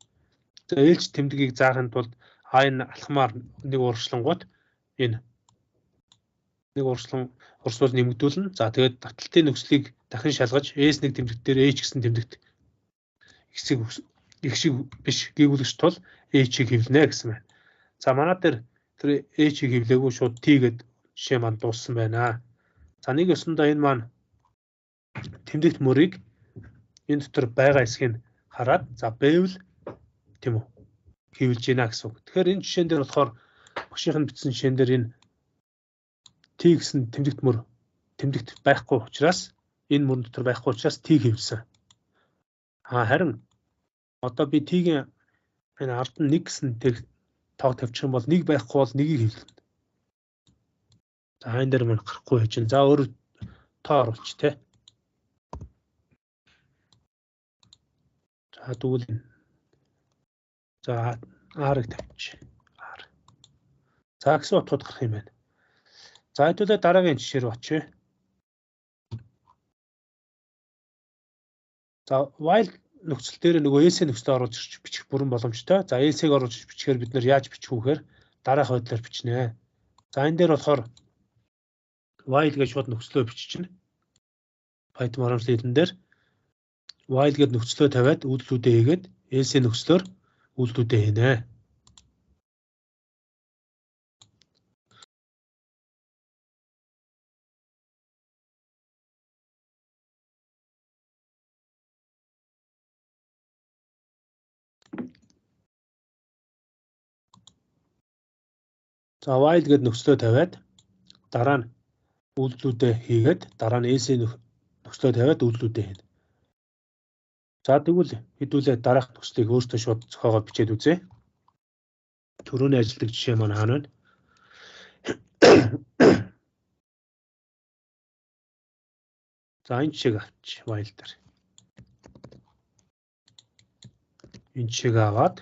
За ээлж тэмдгийг заахын тулд I-н алхмаар нэг урагшлангууд энэ нэг урсгал нэмэгдүүлнэ. За тэгээд давталтын нөхцөлийг дахин шалгаж S1 тэмдэгт дээр H гэсэн тэмдэгт их шиг биш гэвлэгч тул H-ийг хэвлэнэ гэсэн байна. За манай дээр тэр H-ийг хэвлээгүй шууд T гэд жишээ маань дууссан байна. За нэг ёсондоо энэ маань тэмдэгт мөрийг энэ дотор байгаа хэсгийг хараад за байвал тийм үү хэвлэж гинэ гэсэн үг. Тэгэхээр энэ жишээн дээр болохоор багшийн бичсэн жишээн дээр энэ T гэсэн тэмдэгт байхгүй учраас энэ мөрөн дотор байхгүй учраас T хэвлсэн. Харин одоо би T-ийн энэ ард нь 1 гэсэн тоог тавьчих юм бол 1 байхгүй бол 1-ийг хэвлэнэ. За энэ дээр мань гарахгүй байж чинь. За өөр тоо оруулж тэ. За тэгвэл за R-ыг тавьчих. R. За гэсэн утгууд гарах юм байна. За хэдүүлээ дараагийн жишээ рүү очие. За while нөхцөл дээр нөгөө S нөхцөлөөр оруулж бичих бүрэн боломжтой. За S-ийг оруулж бичихээр бид нэр яаж бичих вэхээр дараах байдлаар бичнэ. За энэ дээр болохоор while гэж шууд нөхцлөө биччихнэ. Python харамслалын дээр while гэд нөхцлөө тавиад үйлдэлүүдээ хийгээд else нөхцлөөр үйлдэлүүдээ хийнэ. За while гэд нөхцлөө тавиад дараа нь үйлдэлүүдээ хийгээд дараа нь else нөхцлөө тавиад үйлдэлүүдээ хийнэ. За тэгвэл хэдүүлээ дараах нөхцлийг өөртөө шууд зохиогоод бичээд үзье. Төрөний ажилтг жишээ маань хаана вэ? За энэ жишээг авч while дээр. Энэ жишээг аваад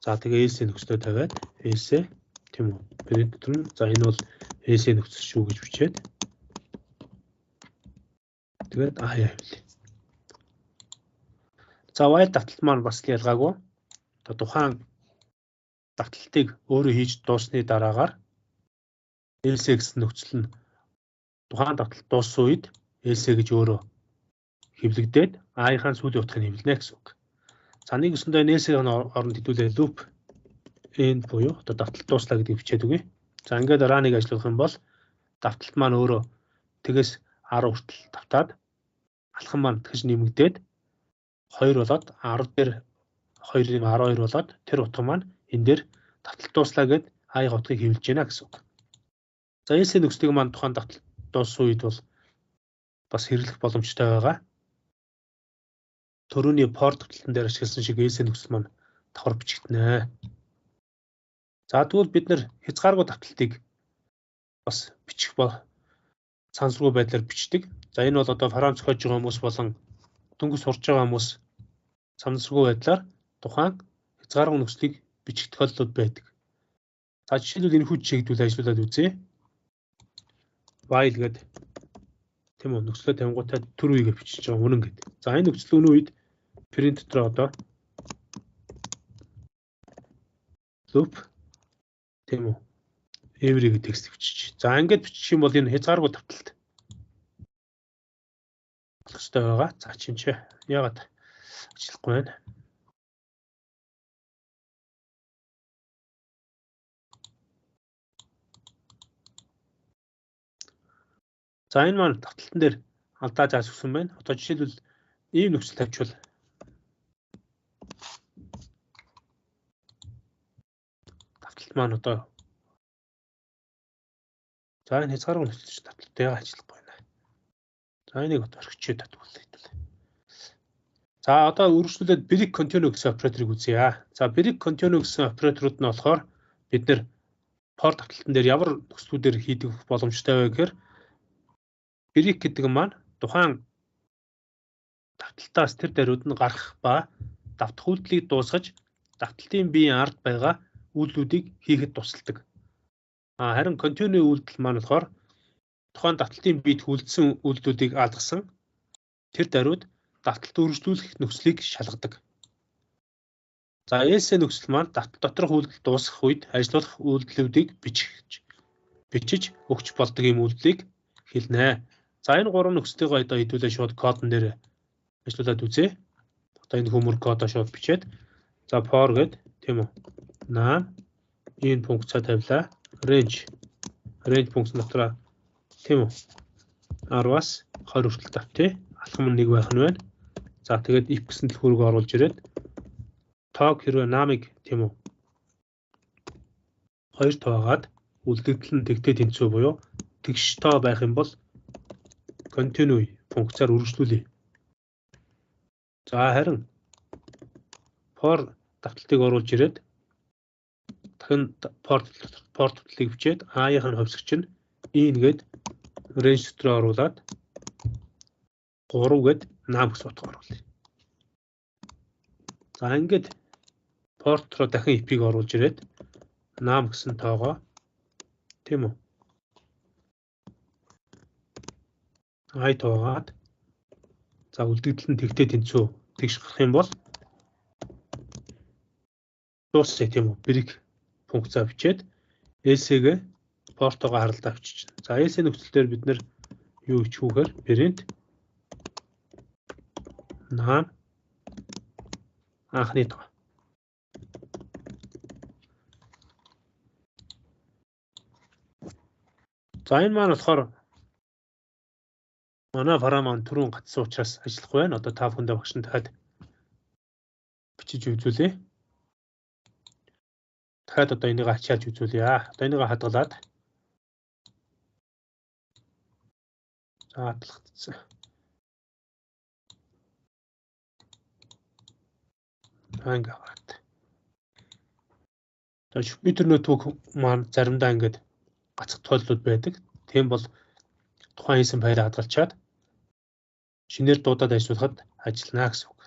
за тэгээ else нөхцлөө тавиад else тийм үү? Предиктор нь за энэ бол else нөхцөл шүү гэж бичээд тэгээд хавлаа. За while давталт маань бас ялгаагүй. Одоо тухайн давталтыг өөрөө хийж дуусны дараагаар else гэсэн нөхцөл нь тухайн давталт дууссан үед else гэж өөрөө хэвлэгдээд I-ийн сүүлийн утгыг хэвлэнэ гэсэн үг. За нэг өсөндөө else-ийн оронд хэдүүлээ loop end буюу одоо давталт дууслаа гэдгийг бичээд үгүй. За ингээд run-ыг ажиллуулах юм бол давталт маань өөрөө тэгээс 10 хүртэл давтаад алхам маань тэгж нэмэгдээд 2 болоод 10 дээр 2-ын 12 болоод тэр утга маань энэ дээр давталт дууслаа гэд аяга утгыг хэвлэж байна гэсэн үг. За else нөхцөлийг маань тухайн давталт дууссан үед бол бас хэрэглэх боломжтой байгаа. Төрөний for давталтан дээр ашигласан шиг else нөхцөл маань давхар бичигдэнэ. За тэгвэл бид нэр хязгааргүй давталтыг бас бичих сансаргүй байдлаар бичдэг. За энэ бол одоо програм зохиож байгаа хүмүүс болон дөнгөж сурж байгаа хүмүүс сансаргүй байдлаар тухайн хязгааргүй нөхцөлийг бичих тохиолдлууд байдаг. За жишээлбэл энэ хүч чигдүүл ажиллуулад үзье. While гэдэг тийм үү нөхцөлөө тавингуудаа төр үеийг бичиж байгаа үнэн гэдэг. За энэ нөхцөл өнөө үед print дотор одоо loop тийм үү every гэх текст бичиж. За ингээд бичих юм бол энэ хязгааргүй давталт болох ёстой байгаа. За чинчээ яагаад ажиллахгүй байна? За энэ маань давталтан дээр алдаа зааж өгсөн байна. Одоо жишээлбэл ийм нөхцөл тавьчвал давталт маань одоо за энэ хязгааргүй нөхцөл давталттай ажиллахгүй байна. За энийг орхичээд татвал. За одоо үргэлжлүүлээд break continue гэсэн операторыг үзье. За break continue гэсэн операторууд нь болохоор бид нэр for давталтан дээр ямар нөхцлүүдээр хийдэг боломжтой вэ гэхээр break гэдэг маань тухайн давталтаас тэр даруйд нь гарах ба давтах үйлдэлийг дуусгаж давталтын биеийн ард байгаа үйлдэлүүдийг хийхэд тусалдаг. Харин continue үйлдэл маань болохоор тухайн давталтын биед хүлдсэн үйлдэлүүдийг алгасан тэр даруйд давталт үргэлжлүүлэх нөхцөлийг шалгадаг. За else нөхцөл маань давталт доторх үйлдэл дуусгах үед ажиллах үйлдэлүүдийг бичиж өгч болдог юм үйлдэлийг хэлнэ. За энэ гурван нөхцөлийг одоо хэдүүлээ шууд кодон дээр ажиллуулад үзье. Одоо энэ хөмөр кодоо шууд бичээд за for гэд тийм үү. Name энэ функцаа тавилаа. Range функц дотроо тийм үү. 10-аас 20 хүртэл тавьтээ. Алхам нь 1 байх нь байна. За тэгээд if гэсэн дэлгүүрийг оруулж ирээд tog хэрвээ намыг тийм үү 2 тоогаад үлдэгдэл нь тэгтээ тэнцүү буюу тэгш тоо байх юм бол continue функцаар үргэлжлүүлье. За харин for давталтыг оруулж ирээд дахин for давталтыг бичээд a-ийн хувьсгч нь in гээд range дотор оруулаад 3 гээд name гэсэн утга оруулъя. За ингээд for руу дахин IP-г оруулж ирээд name гэсэн тоогоо тийм үү i тоогаад за үлдэгдэл нь тэгтээ тэнцүү тэгш гарах юм бол дуусах тийм үү break функцаа бичээд else-г for-тоогоо харалдаа авчиж. За else нөхцөл дээр бид нэр юу хийхүүхээр print name анхны тоо. За энэ маань болохоор манай програм маань түрүүн гацсан учраас ажиллахгүй байна. Одоо та бүхэндээ багш нь дахиад бичиж үзүүлье. Дахиад одоо энийг ачаалж үзүүлье. Одоо энийг хадгалаад за хадгалагдсан. Ингээ гараад. За Jupyter notebook маань заримдаа ингээд гацх тойллууд байдаг. Тийм бол тухайн хийсэн файлаа хадгалчаад шинээр дуудаад ажиллахад ажиллана гэсэн үг.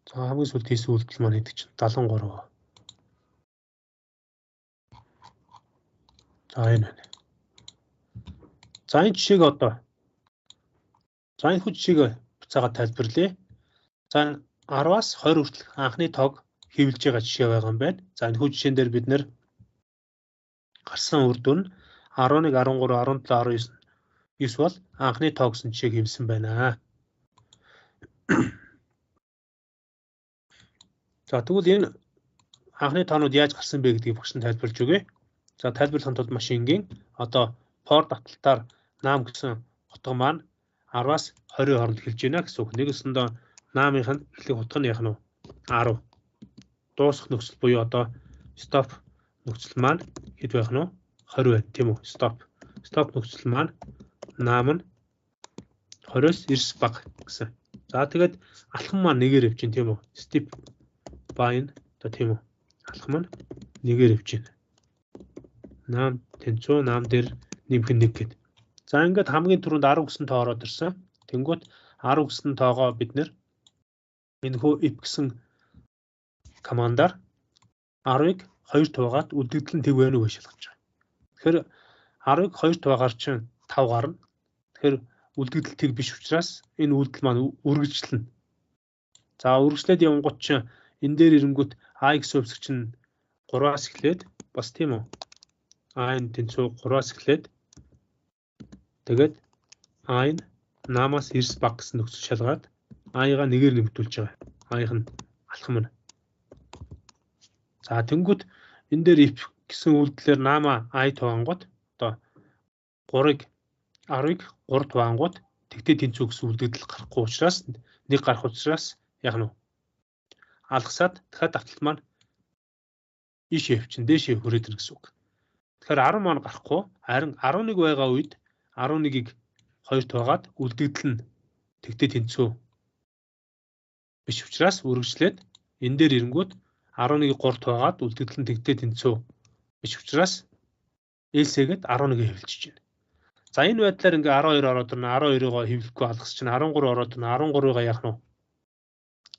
За хамгийн сүүлд хийсэн үйлдэл маань хэд чинь 73. За энэ байна. За энэ жишээг одоо за энэ жишээг буцаагаад тайлбарлая. За 10-аас 20 хүртэлх анхны тоог хэвлэж байгаа жишээ байгаа юм байна. За энэ жишээн дээр бид нэр гарсан үр дүн 11, 13, 17, 19 бол анхны тоо гэсэн жишээг хэвлсэн байна. За тэгвэл энэ анхны тоонууд яаж гарсан бэ гэдгийг багш нь тайлбарлаж өгье. За тайлбарлахын тулд машингийн одоо for давталтаар наам гэсэн утга маань 10-аас 20 хооронд эхэлж байна гэсэн үг. Нэгэсэндээ наамынх нь эхлэх утга нь яах нь 10. Дуусах нөхцөл буюу одоо stop нөхцөл маань хэд байх нь 20 байна тийм үү? Stop нөхцөл маань наам нь 20-с эрс бага гэсэн. За тэгээд алхам маань нэгээр явж байна тийм үү? Step by одоо тийм үү? Алхам нь нэгээр явж байна. Наам тэнцүү наам дээр нэмэх нь 1 гэд. За ингээд хамгийн түрүүнд 10 гэсэн тоо ороод ирсэн. Тэнгүүт 10 гэсэн тоогоо бид нэр энэ хөө if гэсэн командаар 10-ыг 2 туугаад үлдэгдэл нь тэг байна уу гэж шалгаж байгаа. Тэгэхээр 10-ыг 2 туугаар чинь 5 гарна. Тэгэхээр үлдэгдэл тэг биш учраас энэ үйлдэл маань үргэлжлэнэ. За үргэлжлээд явангууд чинь энэ дээр ирэнгүүт i гэсэн хувьсгч нь 3-аас эхлээд бас тийм үү? i нь тэнцүү 3-аас эхлээд тэгээд i нь наамаас эрс бага гэсэн нөхцөл шалгаад i-га нэгээр нэмэгдүүлж байгаа. i-х нь алхам нь. За тэнгүүд энэ дээр if гэсэн үйлдэлээр наама i тоогонгууд одоо 10-ыг 3 тоогонгууд тэгтээ тэнцүү гэсэн үлдэгдэл гарахгүй учраас нэг гарах учраас яах нь алгасаад дахиад давталт маань ийшээ явчихна, дээшээ хүрээд ирнэ гэсэн үг. Тэгэхээр 10 маань гарахгүй, харин 11 байгаа үед 11-ийг 2 тоогаад үлдэгдэл нь тэгтээ тэнцүү биш учраас үргэлжлээд энэ дээр ирэнгүүт 11-ийг 3 тоогаад үлдэгдэл нь тэгтээ тэнцүү биш учраас else-гээд 11-ийг хэвлэж байна. За энэ байдлаар ингээ 12 ороод ирнэ, 12-ыг хэвлэхгүй алгас чинь 13 ороод ирнэ, 13-ыг яах нь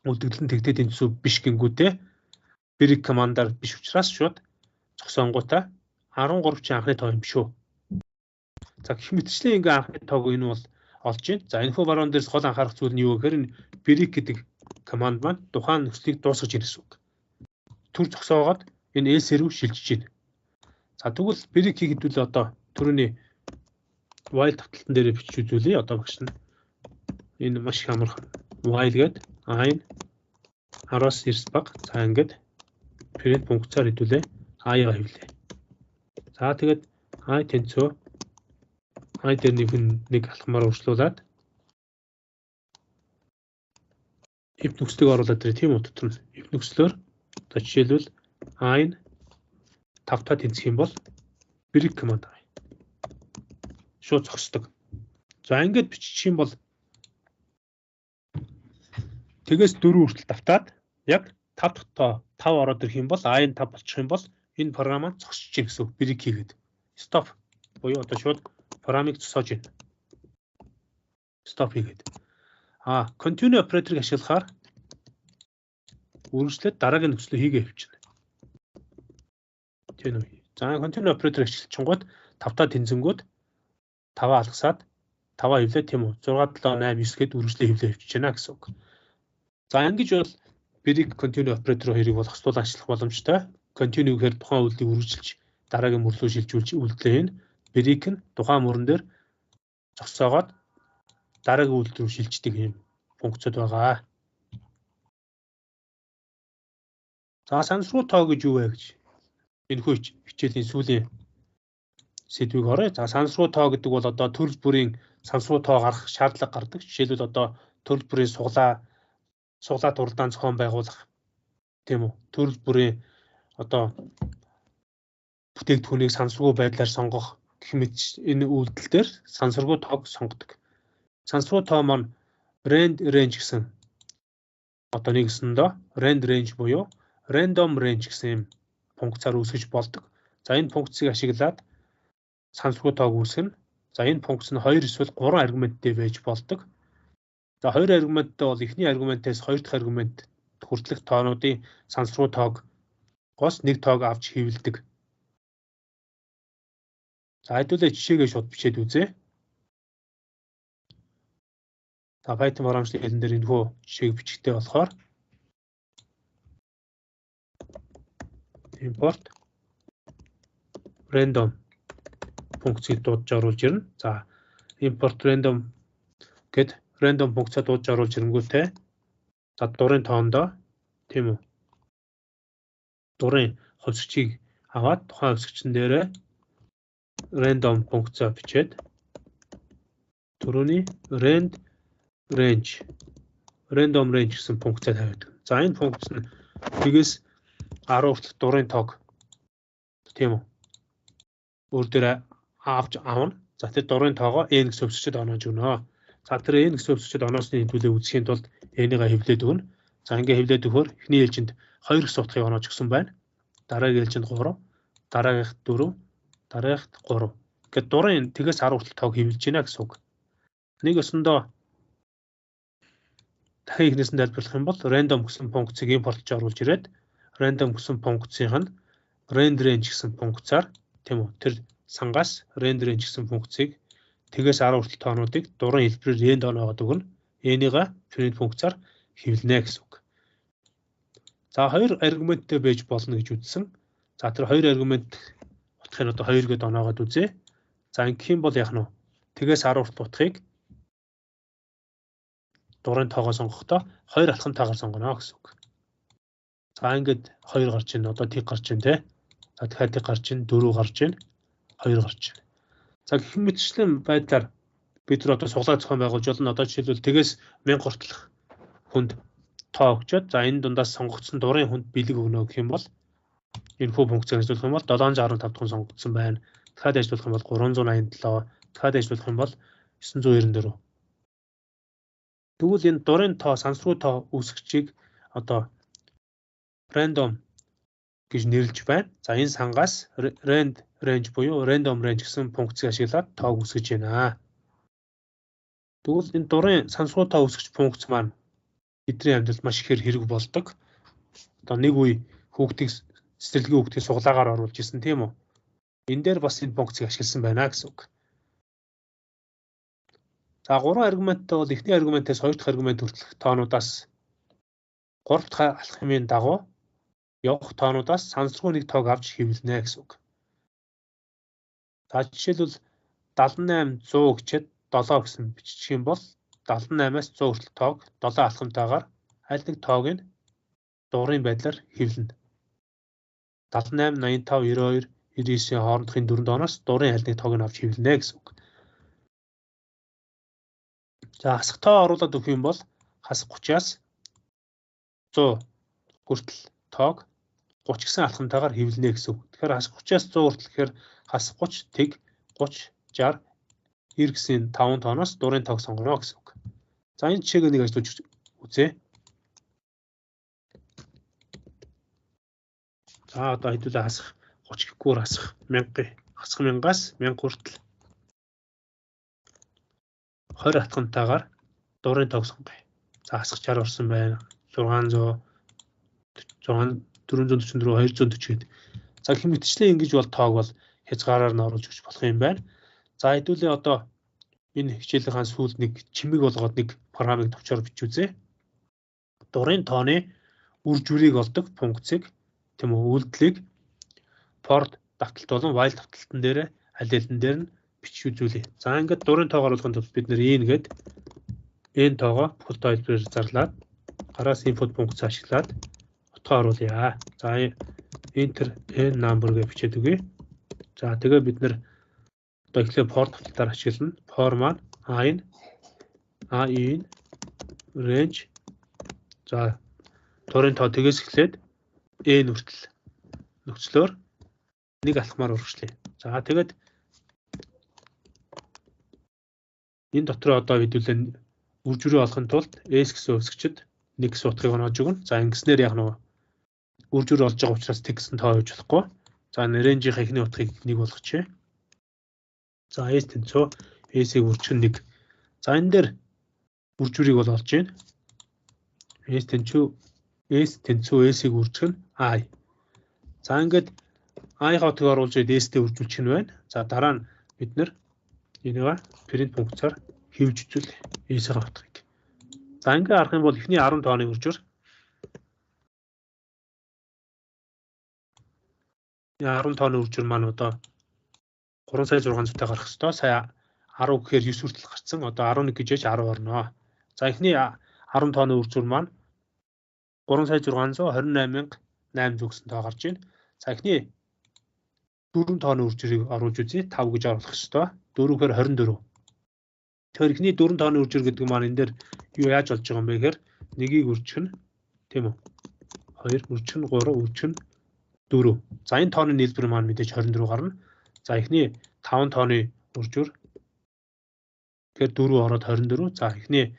үлдэгдэл нь тэгтээ тэнцүү биш гингүүтээ break командаар биш учраас шууд зогсоонгуудаа 13 чи анхны тоо юм шүү. За гэх мэтчлэн ингээ анхны тоог энэ бол олж байна. За энэ хөө баруун дээрс гол анхаарах зүйл нь юу гэхээр энэ break гэдэг команд маань тухайн нөхцөлийг дуусгаж ирнэ гэсэн үг. Түр зогсоогоод энэ else рүү шилжиж байна. За тэгвэл break хийгээд үл одоо түрүүний while давталтан дээр бичиж үзүүлье. Одоо багш нь энэ маш их амархан while гээд i 10-аас эрс бага. За ингээд print функцаар хэдүүлээ i-га хэвлэе. За тэгээд i тэнцүү i дээр нэг алхмаар урьдчилуулад if нөхцөлийг оруулаад ирээ тийм үү дотор нь if нөхцлөөр одоо жишээлбэл i нь 5 та тэнцэх юм бол break команд шууд зогсдог. За ингээд бичих юм бол тэгээс 4 хүртэл давтаад яг 5 дахь тоо 5 ороод ирэх юм бол i нь 5 болчих юм бол энэ програм маань зогсож чинь гэсэн үг. Break хийгээд stop буюу одоо шууд програмыг зогсоож байна. Stop хийгээд. Continue operator-ыг ашиглахаар үргэлжлээд дараагийн нөхцөлөө хийгээ явчихна. Тийм үү. За continue operator ашиглачингууд 5 та тэнцэнгүүд 5 алгасаад 5 хэвлээ тийм үү. 6 7 8 9 гээд үргэлжлээ хэвлээ явчихж байна гэсэн үг. За ингэж бол break continue operator хоёрыг бол хостуул ажиллах боломжтой. Continue гэхээр тухайн үйлдэлийг үргэлжилж дараагийн мөр рүү шилжүүлж үйлдэлээ хийн. Break нь тухайн мөрөн дээр зогсоогоод дараагийн үйлдэл рүү шилждэг юм функцод байгаа. За сансруу тоо гэж юу вэ гэж энэ хөө хичээлийн сүүлийн сэдвийг орё. За сансруу тоо гэдэг бол одоо төрөл бүрийн сансруу тоо гарах шаардлага гардаг. Жишээлбэл одоо төрөл бүрийн суглаа туралдаан зохион байгуулах тийм үү. Төрөл бүрийн одоо бүтээгдэхүүнийг сансруу байдлаар сонгох гэх мэт энэ үйлдэл дээр сансруу тоог сонгодог. Сансруу тоо маань rand range гэсэн одоо нэгсэндээ rand range буюу random range гэсэн юм функцаар үүсгэж болдог. За энэ функцийг ашиглаад сансруу тоог үүсгэнэ. За энэ функц нь 2 эсвэл 3 аргументтэй байж болдог. За 2 аргументтай бол эхний аргументээс 2 дахь аргумент хүртэлх тоонуудын сансруу тоогоос нэг тоог авч хэвлэдэг. За хэдүүлээ жишээгээ шууд бичээд үзье. За Python програмчлалын хэлэн дээр энэхүү жишээг бичгтэй болохоор import random функцийг дуудаж оруулж ирнэ. За import random гэд random функцаа дуудаж оруулж ирэнгүүтээ за дурын тоондоо тийм үү. Дурын хувьсгчийг аваад тухайн өсгчэн дээрээ random функцаа бичээд түрүүний random range гэсэн функцаа тавиад. За энэ функц нь тэгээс 10 хүртэл дурын тоог тийм үү? Өөр дээр авна. За тэр дурын тоогоо n гэсэн өвсчөд оноож өгнө. За тэр n гэсэн өвсчөд оноосны хэдүүлээ үзэхийн тулд n-ийг хэвлээд өгнө. За ингээ хэвлээд өгөхөөр эхний ээлжинд 2 гэсэн утгыг оноож өгсөн байна. Дараагийн ээлжинд 3, дараагийнх 4, дараагийнх 3. Ингээд дурын тэгээс 10 хүртэл тоог хэвлэж байна гэсэн үг. Нэг өсөндөө дахин ихнээс нь тайлбарлах юм бол random гэсэн функцийг импортлж оруулж ирээд random гэсэн функцийнх нь rand range гэсэн функцаар тийм үү тэр сангаас rand range гэсэн функцийг тэгээс 10 хүртэл тоонуудыг дурын хэлбэрээр n оноогоод өгнө. N-ийг print функцаар хэвлэнэ гэсэн үг. За хоёр аргументтэй байж болно гэж үзсэн. За тэр хоёр аргумент утгыг одоо 2 гэдээ оноогоод үзье. За ингэх юм бол яах нь вэ? Тэгээс 10 хүртэл утгыг дурын тоогоо сонгохдоо 2 алхамтайгаар сонгоно гэсэн үг. За ингээд 2 гарч ийн одоо тэг гарч ийн те. За дахиад тэг гарч ийн 4 гарч ийн 2 гарч ийн. За гэх мэтчлэн байдлаар бид нар одоо суглаа зохион байгуулж болно. Одоо жишээлбэл тэгээс 1000 хүртэлх хүнд тоо өгчөөд за энэ дундаас сонгогдсон дурын хүнд бэлэг өгнө гэх юм бол энэ фу функцээр ажиллах юм бол 715 хүн сонгогдсон байна. Дахиад ажиллах юм бол 387, дахиад ажиллах юм бол 994. Тэгвэл энэ дурын тоо, сансруу тоо үүсгчийг одоо random гэж нэрлэж байна. За энэ сангаас rand range буюу random range гэсэн функцийг ашиглаад тоог үүсгэж байна. Тэгвэл энэ дурын сансруу тоо үүсгэж функц маань бидний амьдралд маш ихээр хэрэг болдог. Одоо нэг үе цэцэрлэгийн хүүхдийг суглаагаар оруулж исэн тийм үү? Энэ дээр бас энэ функцийг ашигласан байна гэсэн үг. За 3 аргументтай бол эхний аргументээс 2 дахь аргумент хүртэлх тоонуудаас 3 дахь алхмын дагуу явах тоонуудаас сансруу нэг тоог авч хэвлэнэ гэсэн үг. За жишээлбэл 78 100 гэчээд 7 гэсэн бичих юм бол 78-аас 100 хүртэл тоог 7 алхамтайгаар аль нэг тоог нь дурын байдлаар хэвлэнэ. 78, 85, 92, 99-ийн хоорондохын 4 дооноос дурын аль нэг тоог нь авч хэвлэнэ гэсэн үг. За хасах тоо оруулаад өгөх юм бол хасах 30-аас 100 хүртэл тоог 30 гэсэн алхамтайгаар хэвлэнэ гэсэн үг. Тэгэхээр хасах 30-аас 100 хүртэл гэхээр хасах 30, тэг 30, 60, 90 гэсэн 5 тооноос дурын тоог сонгоно гэсэн үг. За энэ жишээг нэг ажиллуулж үзье. За одоо хэдүүлээ хасах 30 гэхгүйгээр хасах 1000-аас 1000 хүртэл 20 алхамтайгаар дурын тоог сонгоё. За хасах 60 орсон байна. 600, 444, 240 гээд. За гэх мэтчлэн ингэж бол тоог бол хязгаараар нь оруулж өгч болох юм байна. За хэдүүлээ одоо энэ хичээлийнхаа сүүлд нэг чимэг болгоод нэг програмыг товчоор бичиж үзье. Дурын тооны үр журийг олдог функцийг тийм үү үйлдэлийг for давталт болон while давталтан дээр аль алин дээр нь бичиж үзүүлье. За ингээд дурын тоог оруулахын тулд бид нэр n гээд n тоогоо бүхэл тоо хэлбэрээр зарлаад гараас input функц ашиглаад утгаа оруулъя. За enter n number гэж бичээд өгье. За тэгээ бид нэр одоо эхлээд for давталтаар ашиглана. For маань in range за дурын тоо тэгээс эхлээд n хүртэл нөхцлөөр нэг алхмаар урагшлая. За тэгээд энэ дотроо одоо хэдүүлээ үр журээ олохын тулд s гэсэн өвсгчд нэг гэсэн утгыг оноож өгнө. За ингэснээр яг нөгөө үр журээ олж байгаа учраас тэг гэсэн тоо хийж болохгүй. За range-ийн эхний утгыг нэг болгочихъя. За s тэнцүү s-ийг үржих нэг. За энэ дээр үр журийг бол олж байна. s тэнцүү s-ийг үржих нь i. За ингээд i-ийн утгыг оруулж s-тэй үржүүлчих нь байна. За дараа нь бид нэр энийг print функцаар хэвж үзүүл s-ийн утгыг. За ингээд харах юм бол эхний 10 тооны үржүүр 10 тооны үржүүр маань одоо 3,600-тай гарах хэвээр. Сая 10 гэхээр 9 хүртэл гарцсан. Одоо 11 гэж яж 10 орно. За эхний 10 тооны үржүүр маань 3,600 28,800 гэсэн тоо гарч байна. За эхний 4 тооны үр жирийг оруулж үзье. 5 гэж оруулах ёстой. 4-гээр 24. Тэгэхээр эхний 4 тооны үр жир гэдэг маань энэ дээр юу яаж болж байгаа юм бэ гэхээр 1-ийг үржих нь тийм үү? 2 үржих нь 3 үржих нь 4. За энэ тооны нийлбэр маань мэдээж 24 гарна. За эхний 5 тооны үр жир тэгэхээр 4 ороод 24. За эхний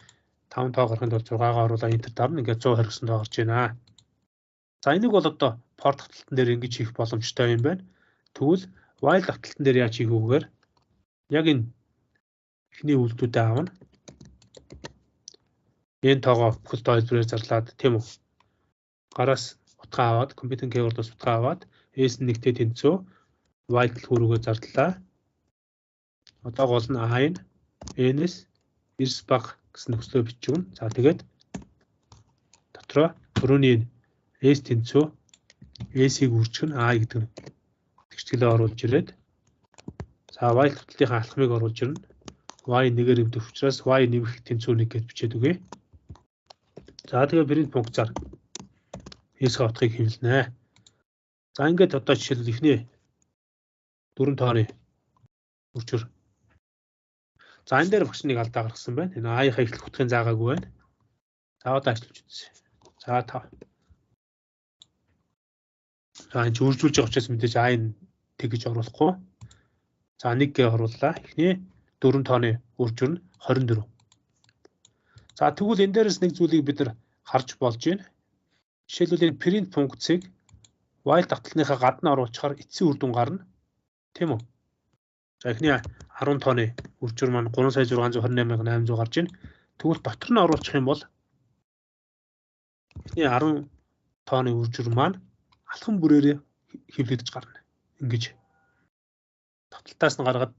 5 тоо гарахын тулд 6-гаа оруулаад энтер дарна. Ингээд 129 тоо гарч байна. За энийг бол одоо for давталтан дээр ингэж хийх боломжтой юм байна. Тэгвэл while давталтан дээр яаж хийх вэ гэхээр яг энэ эхний үйлдэлүүдээ аавна. Энэ тоогоо бүхэл тайлбараар зарлаад тийм үү? Гараас утгаа аваад компьютерийн keyboard-оос утгаа аваад S1-тэй тэнцүү while хөрөөгөө зарлаа. Одоо гол нь I-н N-с эрс баг гэсэн нөхцлөө бичвэн. За тэгээд дотроо түрүүний S тэнцүү S-ийг үржих нь I гэдэг тэгчгэлээ оруулж ирээд за while давталтынхаа алхмыг оруулж ирнэ. Y нэгээр нэмэх учраас Y нэмэх тэнцүү 1 гэж бичээд үгүй. За тэгээ print функцаар S-ийн утгыг хэвлэнэ. За ингээд одоо жишээлбэл эхний 4 тооны үржир. За энэ дээр багш нэг алдаа гаргасан байна. Энэ I-ийнхаа эхлэх утгыг заагаагүй байна. За одоо ажиллаж үзье. За 5. За энэ үржүүлж байгаа учраас мэдээж I-н тэгж оруулахгүй. За 1-гээ орууллаа. Эхний 4 тооны үржир нь 24. За тэгвэл энэ дээрээс нэг зүйлийг бид нар харж болж байна. Жишээлбэл энэ print функцийг while давталтныхаа гадна оруулчихаар эцсийн үр дүн гарна. Тийм үү? За эхний 10 тооны үржир маань 3,628,800 гарч байна. Тэгвэл дотор нь оруулчих юм бол эхний 10 тооны үржир маань алхам бүрээр хэвлэгдэж гарна. Ингэж давталтаас нь гаргаад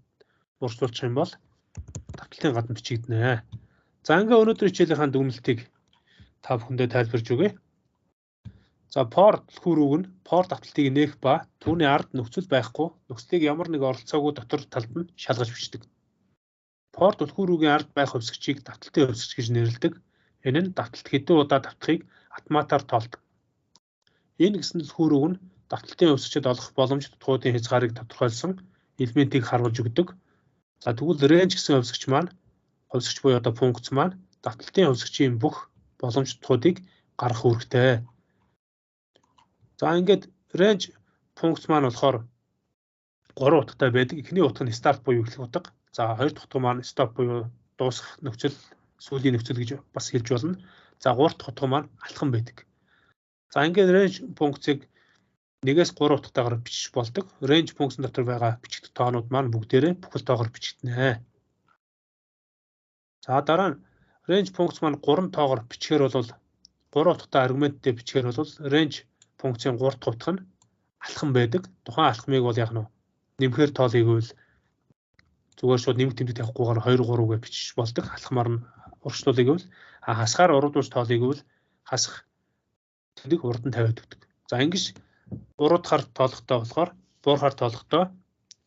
урьдчилчих юм бол давталтын гадна бичигдэнэ. За ингээ өнөөдөр хичээлийнхаа дүгнэлтийг та бүхэндээ тайлбарж өгье. За for хөрөг нь for давталтыг нээх ба түүний ард нөхцөл байхгүй нөхцөлийг ямар нэг оролцоогүй дотор талд нь шалгаж бичдэг. For хөрөгийн ард байх хувьсгчийг давталтын хувьсгч гэж нэрлэдэг. Энэ нь давталт хэдэн удаа давтахыг автоматар тоолдог. Энэ гэсэн хөрөг нь давталтын хувьсгчид олох боломж тутгуудын хязгаарыг тодорхойлсон элементийг харуулж өгдөг. За тэгвэл range гэсэн хувьсгч маань хувьсгч буюу одоо функц маань давталтын хувьсгчийн бүх боломж тутгуудыг гаргах үүрэгтэй. За ингээд range функц маань болохоор 3 утгатай байдаг. Эхний утга нь start буюу эхлэх утга. За хоёр дахь утга маань stop буюу дуусах нөхцөл, сүүлийн нөхцөл гэж бас хэлж болно. За гурав дахь утга маань алхам байдаг. За ингээд range функцийг 1-ээс 3 утгатайгаар бичих болдог. Range функцийн дотор байгаа бичигдэх тоонууд маань бүгдээрээ бүхэл тоогоор бичигдэнэ. За дараа нь range функц маань 3 тоогоор бичгээр бол 3 утгатай аргументтэй бичгээр бол range функцийн 3 дахь утга нь алхам байдаг. Тухайн алхмыг бол яг нь нэмэхээр тоолыг үйл зүгээр шууд нэмэг тэмдэг тавихгүйгээр 2 3 гэж бичиж болдог. Алхмаар нь урагшлуулыг үйл хасгаар урагдуулж тоолыг үйл хасах тэмдэг урд нь тавиад өгдөг. За ингэж 3 дахь тоологтой болохоор 3 дахь тоологтой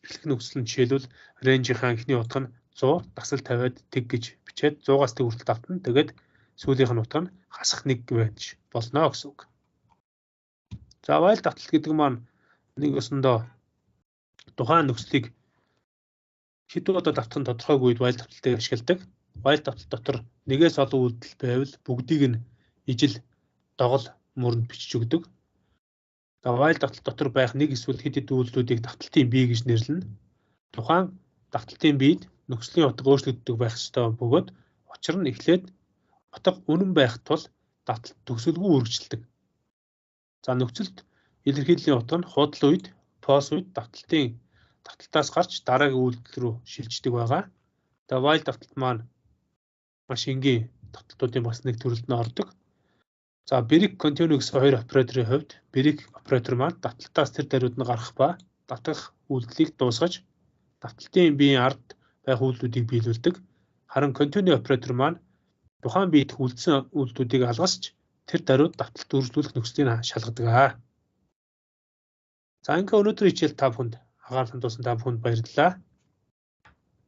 эхлэх нөхцөл нь жишээлбэл range-ийн эхний утга нь 100 дасал тавиад тэг гэж бичээд 100-аас тэг хүртэл давтана. Тэгээд сүүлийнх нь утга нь хасах 1 гэж болно гэсэн үг. За while давталт гэдэг маань нэг өсөндөө тухайн нөхцөлийг хэдэн удаа давтах нь тодорхойгүй үед while давталтыг ашигладаг. While давталт дотор нэгээс олон үйлдэл байвал бүгдийг нь ижил догол мөрөнд бичиж өгдөг. За while давталт дотор байх нэг эсвэл хэд хэдэн үйлдэлүүдийг давталтын бие гэж нэрлэнэ. Тухайн давталтын биед нөхцөлийн утга өөрчлөгддөг байх ёстой бөгөөд учир нь эхлээд утга үнэн байх тул давталт төгсөлгүй үргэлжилдэг. За нөхцөлд илэрхийллийн утга нь худал үед, поос үед давталтаас гарч дараагийн үйлдэл рүү шилждэг байгаа. За while давталт маань маш энгийн давталтуудын бас нэг төрөлд нь ордог. За break continue гэсэн хоёр операторын хувьд break оператор маань давталтаас тэр даруйд нь гарах ба давтах үйлдэлийг дуусгаж давталтын биеийн ард байх үйлдэлүүдийг биелүүлдэг. Харин continue оператор маань тухайн биед үлдсэн үйлдэлүүдийг алгасч тэр даруйд давталт үргэлжлүүлэх нөхцөлийг шалгадаг. За ингээ өнөөдрийн хичээл та бүхэнд анхаарал хандуулсан та бүхэнд баярлалаа.